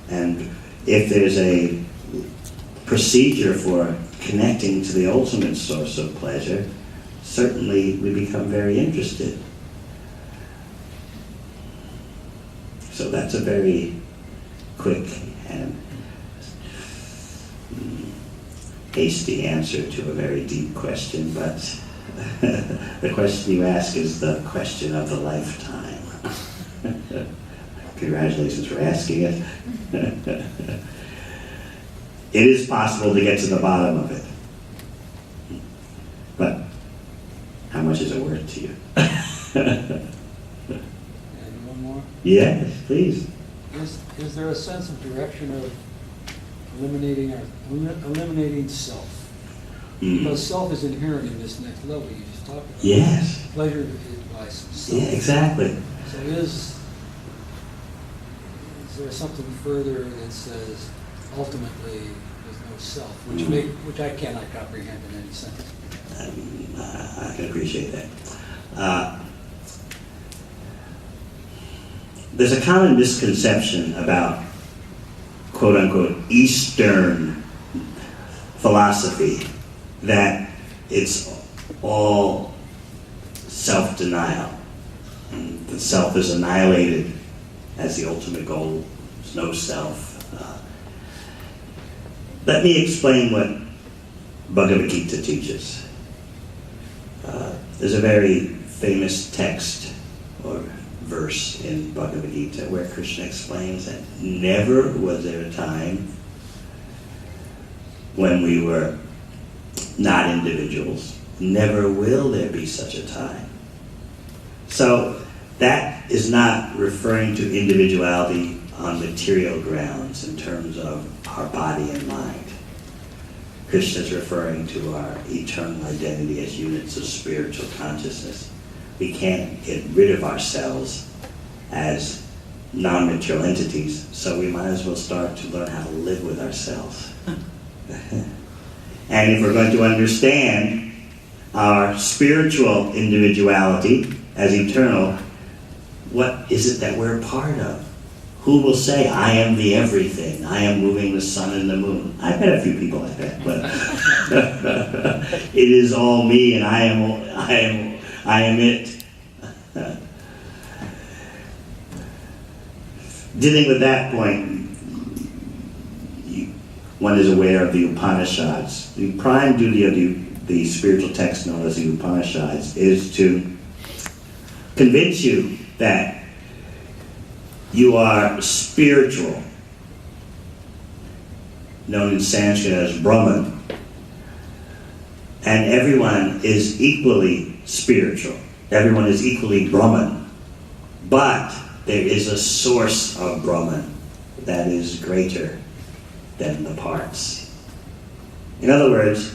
And if there's a procedure for connecting to the ultimate source of pleasure, certainly we become very interested. So that's a very quick and hasty answer to a very deep question, but the question you ask is the question of the lifetime. Congratulations for asking it. It is possible to get to the bottom of it. But how much is it worth to you? And one more? Yes, please. Is there a sense of direction of eliminating self? Because self is inherent in this next level you just talked about. Yes. Pleasure implies self. Yeah, exactly. So is there something further that says ultimately there's no self, which I cannot comprehend in any sense? I can appreciate that. There's a common misconception about quote-unquote Eastern philosophy that it's all self-denial. The self is annihilated as the ultimate goal. There's no self. Let me explain what Bhagavad Gita teaches. There's a very famous text or verse in Bhagavad Gita where Krishna explains that never was there a time when we were not individuals. Never will there be such a time. So that is not referring to individuality on material grounds in terms of our body and mind. Krishna is referring to our eternal identity as units of spiritual consciousness. We can't get rid of ourselves as non-material entities, so we might as well start to learn how to live with ourselves. And if we're going to understand our spiritual individuality as eternal, what is it that we're a part of? Who will say, I am the everything, I am moving the sun and the moon? I've met a few people like that, but it is all me and I am it. Dealing with that point, one is aware of the Upanishads. The prime duty of the spiritual text known as the Upanishads is to convince you that you are spiritual, known in Sanskrit as Brahman, and everyone is equally spiritual. Everyone is equally Brahman. But there is a source of Brahman that is greater than the parts. In other words,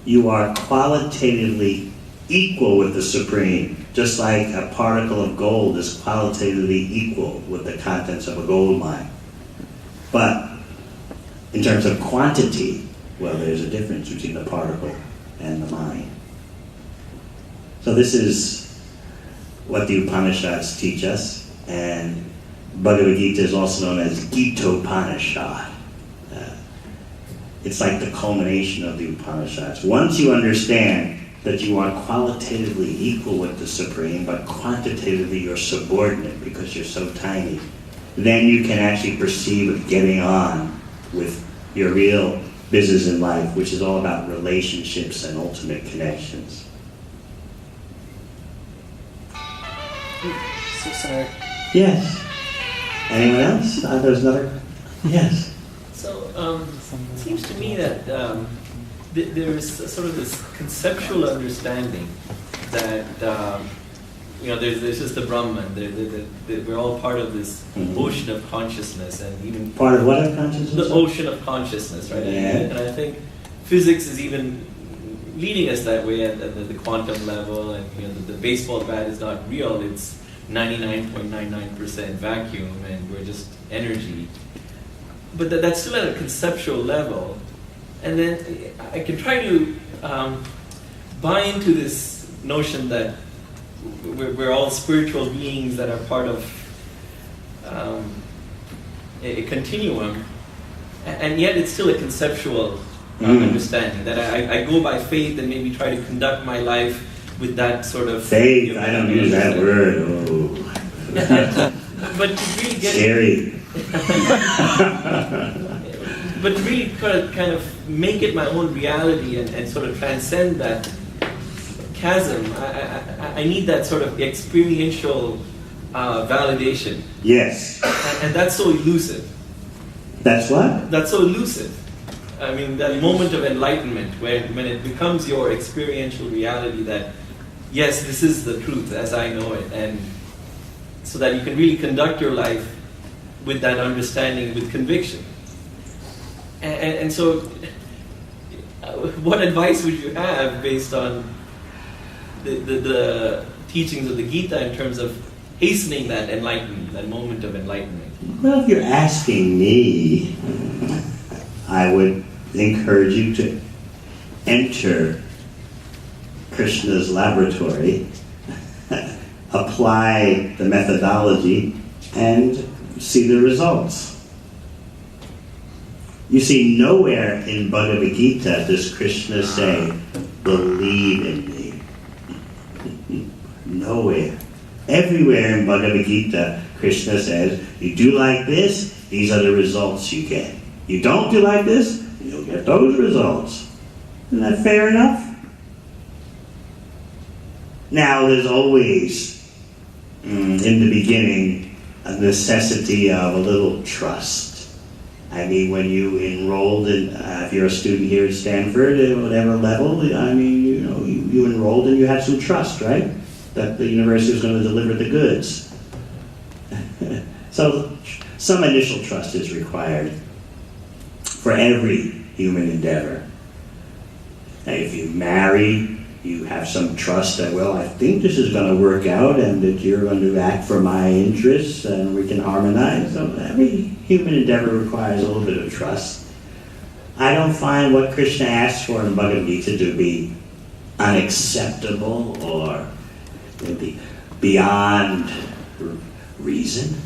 you are qualitatively equal with the Supreme, just like a particle of gold is qualitatively equal with the contents of a gold mine. But in terms of quantity, well, there's a difference between the particle and the mine. So this is what the Upanishads teach us, and Bhagavad Gita is also known as Gita-upanishad. It's like the culmination of the Upanishads. Once you understand that you are qualitatively equal with the Supreme, but quantitatively you're subordinate because you're so tiny, then you can actually perceive getting on with your real business in life, which is all about relationships and ultimate connections. So sorry. Yes. Anyone else? There's another? Yes. So, it seems to me that there is sort of this conceptual understanding that, there's just the Brahman, we're all part of this ocean of consciousness, and even... Part of what of consciousness? The ocean of consciousness, right? Yeah. And I think physics is even leading us that way at the quantum level, and the baseball bat is not real, it's 99.99% vacuum, and we're just energy. But that's still at a conceptual level. And then I can try to buy into this notion that we're all spiritual beings that are part of a continuum, and yet it's still a conceptual understanding, that I go by faith and maybe try to conduct my life with that sort of... Faith, I don't use that word. Oh. But to really get... Scary. But to really kind of make it my own reality and sort of transcend that chasm, I need that sort of experiential validation. Yes. And that's so elusive. That's what? That's so elusive. I mean, that moment of enlightenment, when it becomes your experiential reality that, yes, this is the truth as I know it, and so that you can really conduct your life with that understanding, with conviction. And so, what advice would you have based on the teachings of the Gita in terms of hastening that enlightenment, that moment of enlightenment? Well, if you're asking me, I would encourage you to enter Krishna's laboratory, apply the methodology, and see the results. You see, nowhere in Bhagavad Gita does Krishna say, believe in me. Nowhere. Everywhere in Bhagavad Gita, Krishna says, you do like this, these are the results you get. You don't do like this, you'll get those results. Isn't that fair enough? Now, there's always, in the beginning, a necessity of a little trust. I mean, when you enrolled in, if you're a student here at Stanford, at whatever level, I mean, you enrolled and you had some trust, right? That the university was going to deliver the goods. So, some initial trust is required for every human endeavor. Now, if you marry, you have some trust that, well, I think this is going to work out and that you're going to act for my interests and we can harmonize. So every human endeavor requires a little bit of trust. I don't find what Krishna asks for in Bhagavad Gita to be unacceptable or maybe beyond reason.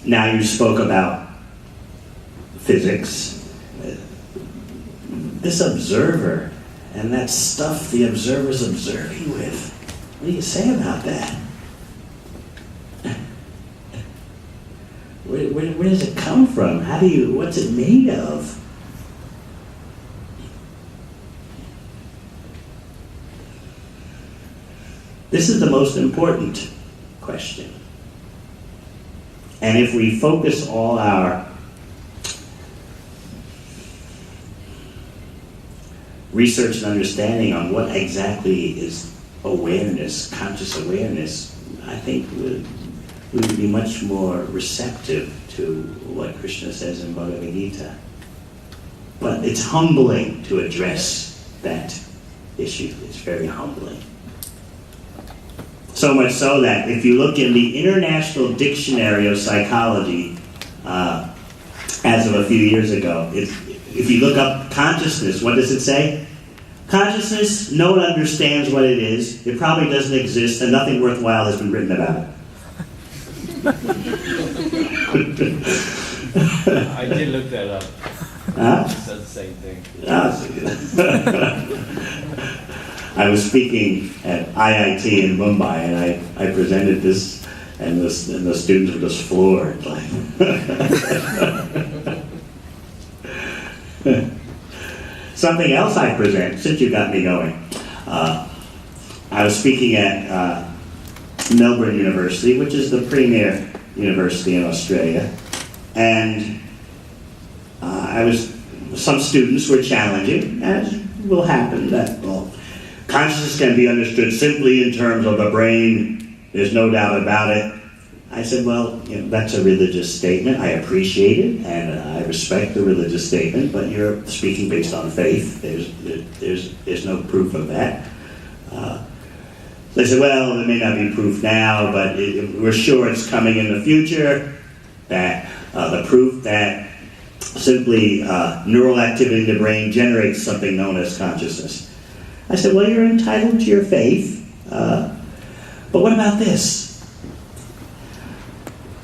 Now you spoke about physics. This observer and that stuff the observer's observing with. What do you say about that? Where does it come from? What's it made of? This is the most important question. And if we focus all our research and understanding on what exactly is awareness, conscious awareness, I think we would be much more receptive to what Krishna says in Bhagavad Gita. But it's humbling to address that issue. It's very humbling. So much so that if you look in the International Dictionary of Psychology, as of a few years ago, if you look up consciousness, what does it say? Consciousness, no one understands what it is, it probably doesn't exist, and nothing worthwhile has been written about it. I did look that up. Huh? It says the same thing. I was speaking at IIT in Mumbai, and I presented this, and the students were just floored. Like something else I present, since you got me going. I was speaking at Melbourne University, which is the premier university in Australia, and some students were challenging, as will happen, that, well, consciousness can be understood simply in terms of the brain, there's no doubt about it. I said, well, that's a religious statement. I appreciate it, and I respect the religious statement, but you're speaking based on faith. There's no proof of that. They said, well, there may not be proof now, but we're sure it's coming in the future, that the proof that simply neural activity in the brain generates something known as consciousness. I said, well, you're entitled to your faith, but what about this?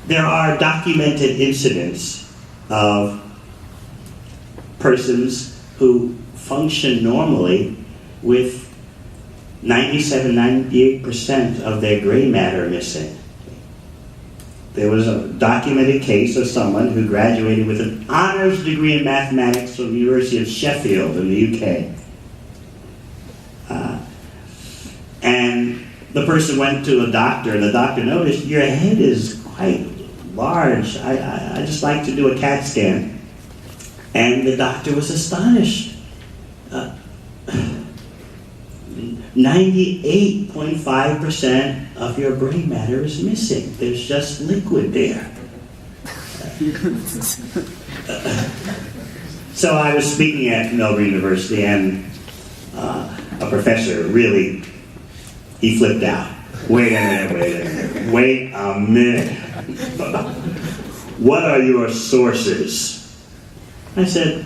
There are documented incidents of persons who function normally with 97-98% of their gray matter missing. There was a documented case of someone who graduated with an honors degree in mathematics from the University of Sheffield in the UK. And the person went to a doctor, and the doctor noticed, your head is quite large. I just like to do a CAT scan. And the doctor was astonished. 98.5% of your brain matter is missing. There's just liquid there. So I was speaking at Melbourne University, and a professor really, he flipped out. Wait a minute. What are your sources? I said,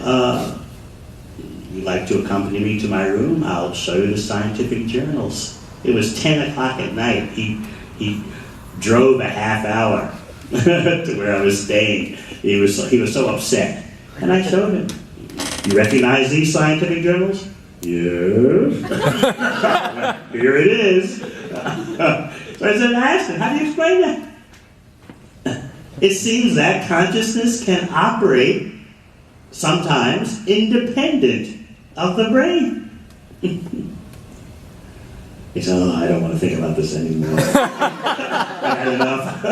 you'd like to accompany me to my room? I'll show you the scientific journals. It was 10 o'clock at night. He drove a half hour to where I was staying. He was so upset. And I showed him. You recognize these scientific journals? Yes. Here it is. So I said, I asked him, how do you explain that? It seems that consciousness can operate sometimes independent of the brain. He said, oh, I don't want to think about this anymore. I had enough.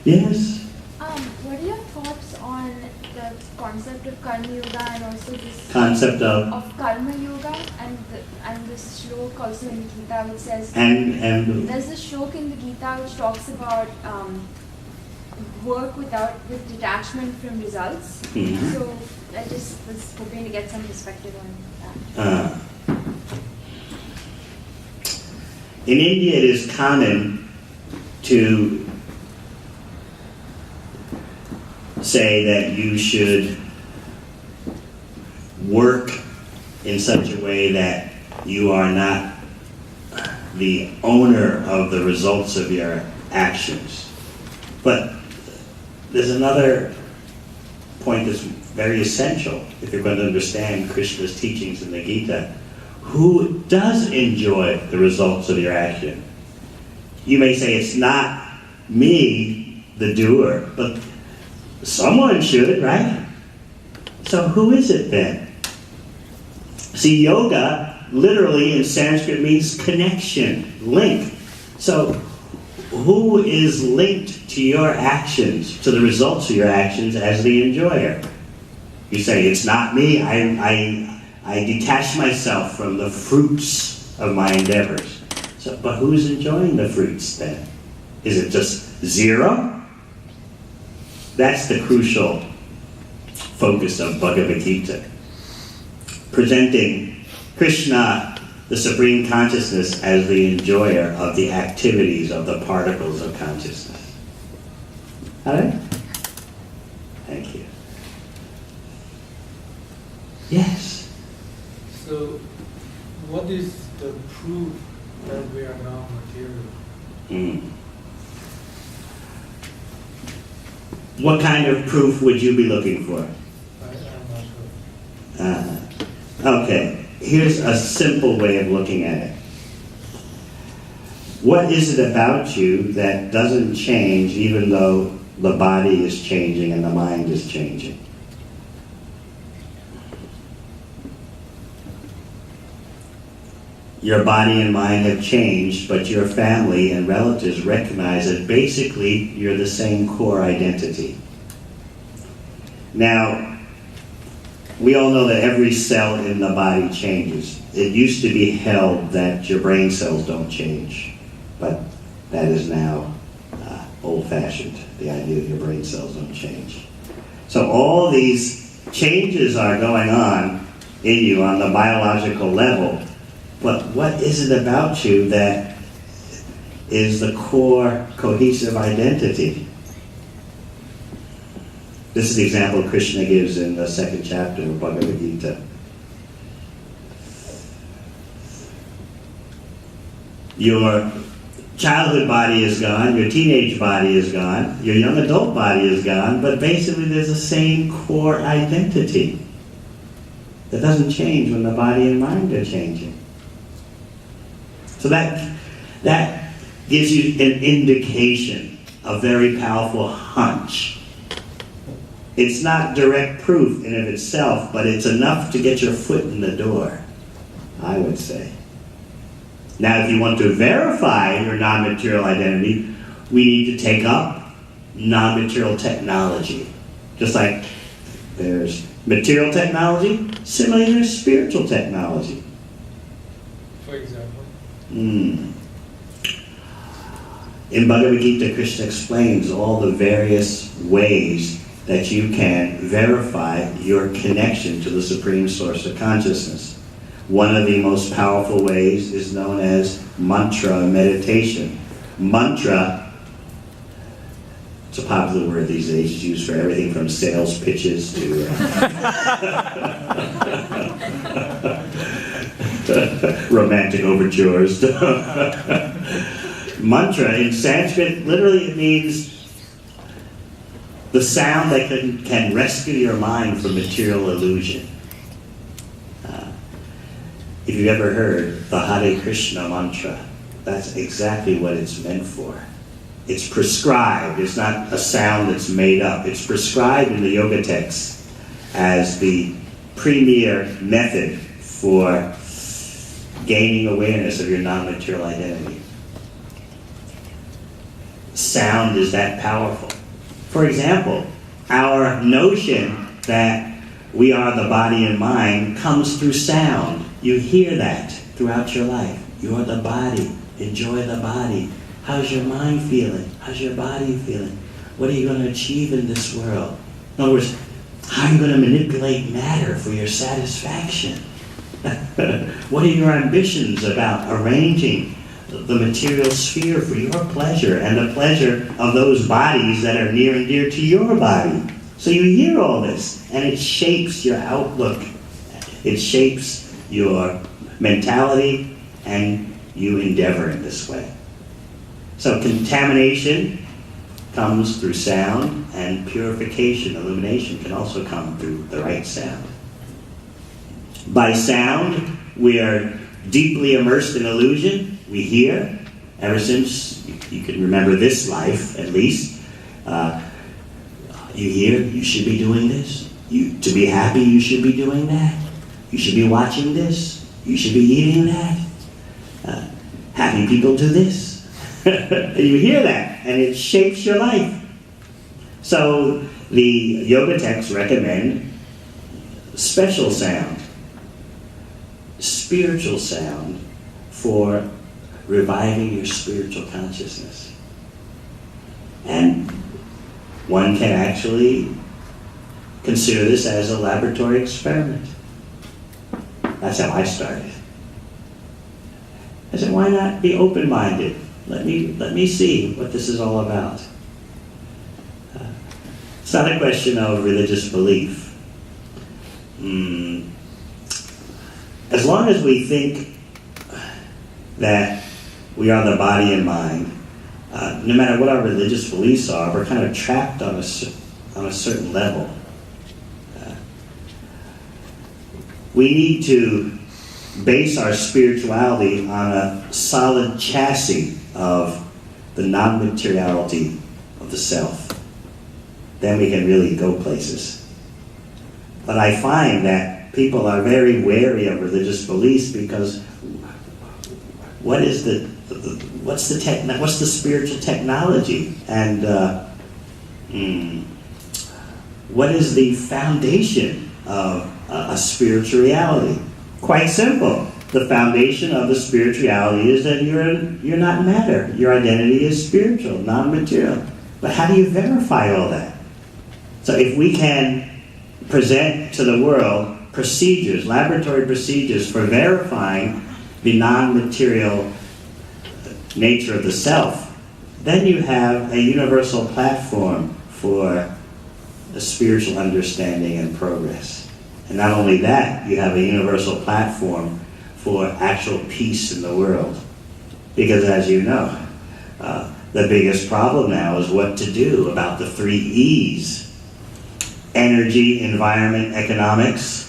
Yes? What are your thoughts on the concept of karma yoga and also this Concept of karma yoga and this shlok also in the Gita which says and there's a shlok in the Gita which talks about work with detachment from results. Mhm. So I just was hoping to get some perspective on that. In India, it is common to say that you should work in such a way that you are not the owner of the results of your actions. But there's another point that's very essential if you're going to understand Krishna's teachings in the Gita. Who does enjoy the results of your action? You may say it's not me, the doer, but someone should, right? So who is it then? See, yoga literally in Sanskrit means connection, link. So who is linked to your actions, to the results of your actions as the enjoyer? You say, it's not me, I I detach myself from the fruits of my endeavors. So, but who's enjoying the fruits then? Is it just zero? That's the crucial focus of Bhagavad Gita. Presenting Krishna, the Supreme Consciousness, as the enjoyer of the activities of the particles of consciousness. All right? Thank you. Yes? So, what is the proof that we are not material? What kind of proof would you be looking for? I'm not sure. Okay, here's a simple way of looking at it. What is it about you that doesn't change even though the body is changing and the mind is changing? Your body and mind have changed, but your family and relatives recognize that basically you're the same core identity. Now, we all know that every cell in the body changes. It used to be held that your brain cells don't change, but that is now old-fashioned, the idea that your brain cells don't change. So all these changes are going on in you on the biological level, but what is it about you that is the core cohesive identity? This is the example Krishna gives in the second chapter of Bhagavad Gita. Your childhood body is gone, your teenage body is gone, your young adult body is gone, but basically there's the same core identity that doesn't change when the body and mind are changing. So that gives you an indication, a very powerful hunch. It's not direct proof in of itself, but it's enough to get your foot in the door, I would say. Now, if you want to verify your non-material identity, we need to take up non-material technology. Just like there's material technology, similarly there's spiritual technology. For example? In Bhagavad Gita, Krishna explains all the various ways that you can verify your connection to the Supreme Source of Consciousness. One of the most powerful ways is known as mantra meditation. Mantra, it's a popular word these days, it's used for everything from sales pitches to romantic overtures. Mantra in Sanskrit, literally it means the sound that can rescue your mind from material illusion. If you've ever heard the Hare Krishna mantra, that's exactly what it's meant for. It's prescribed. It's not a sound that's made up. It's prescribed in the yoga texts as the premier method for gaining awareness of your non-material identity. Sound is that powerful. For example, our notion that we are the body and mind comes through sound. You hear that throughout your life. You're the body. Enjoy the body. How's your mind feeling? How's your body feeling? What are you going to achieve in this world? In other words, how are you going to manipulate matter for your satisfaction? What are your ambitions about arranging the material sphere for your pleasure and the pleasure of those bodies that are near and dear to your body? So you hear all this, and it shapes your outlook. It shapes your mentality, and you endeavor in this way. So contamination comes through sound, and purification, illumination, can also come through the right sound. By sound, we are deeply immersed in illusion. We hear, ever since you can remember this life, at least. You hear, you should be doing this. To be happy, you should be doing that. You should be watching this. You should be eating that. Happy people do this. And you hear that, and it shapes your life. So the yoga texts recommend special sound. spiritual sound for reviving your spiritual consciousness. And one can actually consider this as a laboratory experiment. That's how I started. I said, why not be open-minded? Let me see what this is all about. It's not a question of religious belief. As long as we think that we are the body and mind, no matter what our religious beliefs are, we're kind of trapped on a certain level. We need to base our spirituality on a solid chassis of the non-materiality of the self. Then we can really go places. But I find that people are very wary of religious beliefs because what's the spiritual technology, and what is the foundation of a spiritual reality? Quite simple. The foundation of the spirituality is that you're not matter. Your identity is spiritual, non-material. But how do you verify all that? So if we can present to the world procedures, laboratory procedures for verifying the non-material nature of the self, then you have a universal platform for a spiritual understanding and progress. And not only that, you have a universal platform for actual peace in the world. Because as you know, the biggest problem now is what to do about the 3 E's. Energy, environment, economics.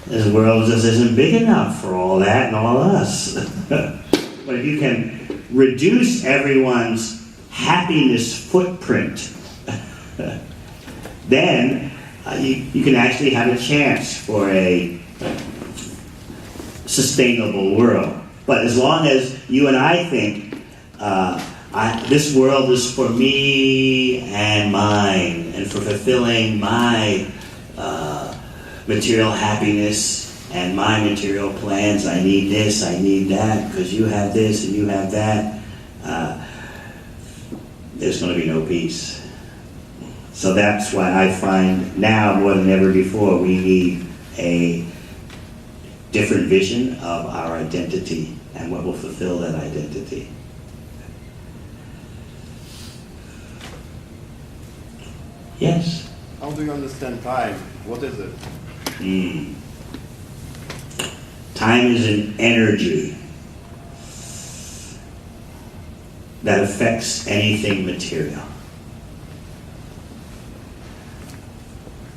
This world just isn't big enough for all that and all us. But if you can reduce everyone's happiness footprint, then you can actually have a chance for a sustainable world. But as long as you and I think this world is for me and mine, and for fulfilling my material happiness and my material plans, I need this, I need that, because you have this and you have that, there's going to be no peace. So that's why I find now more than ever before we need a different vision of our identity and what will fulfill that identity. Yes? How do you understand time? What is it? Time is an energy that affects anything material.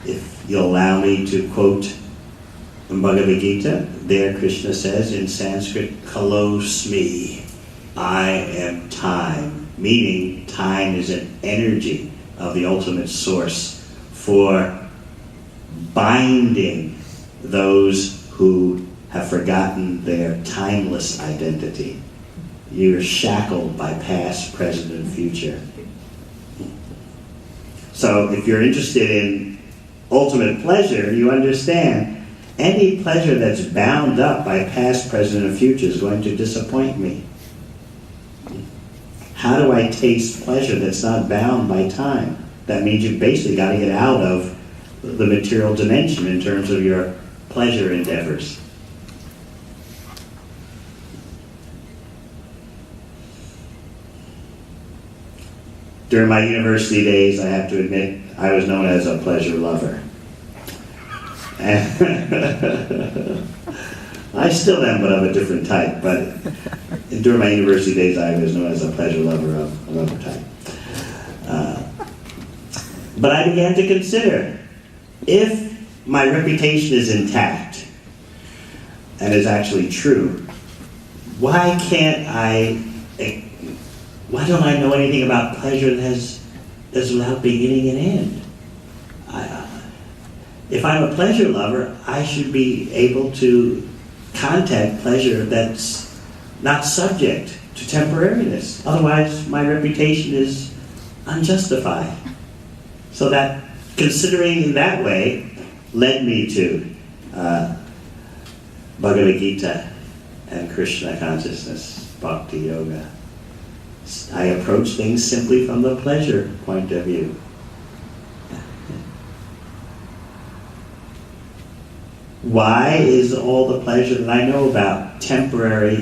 If you'll allow me to quote the Bhagavad Gita, there Krishna says in Sanskrit, Kalosmi, I am time, meaning time is an energy of the ultimate source for binding those who have forgotten their timeless identity. You're shackled by past, present, and future. So if you're interested in ultimate pleasure, you understand any pleasure that's bound up by past, present, and future is going to disappoint me. How do I taste pleasure that's not bound by time? That means you've basically got to get out of the material dimension in terms of your pleasure endeavors. During my university days, I have to admit, I was known as a pleasure lover. And I still am, but of a different type. But during my university days, I was known as a pleasure lover of another type. But I began to consider, if my reputation is intact and is actually true, why don't I know anything about pleasure that's without beginning and end? If I'm a pleasure lover, I should be able to contact pleasure that's not subject to temporariness. Otherwise, my reputation is unjustified. So that, considering in that way, led me to Bhagavad Gita and Krishna consciousness, Bhakti Yoga. I approach things simply from the pleasure point of view. Why is all the pleasure that I know about temporary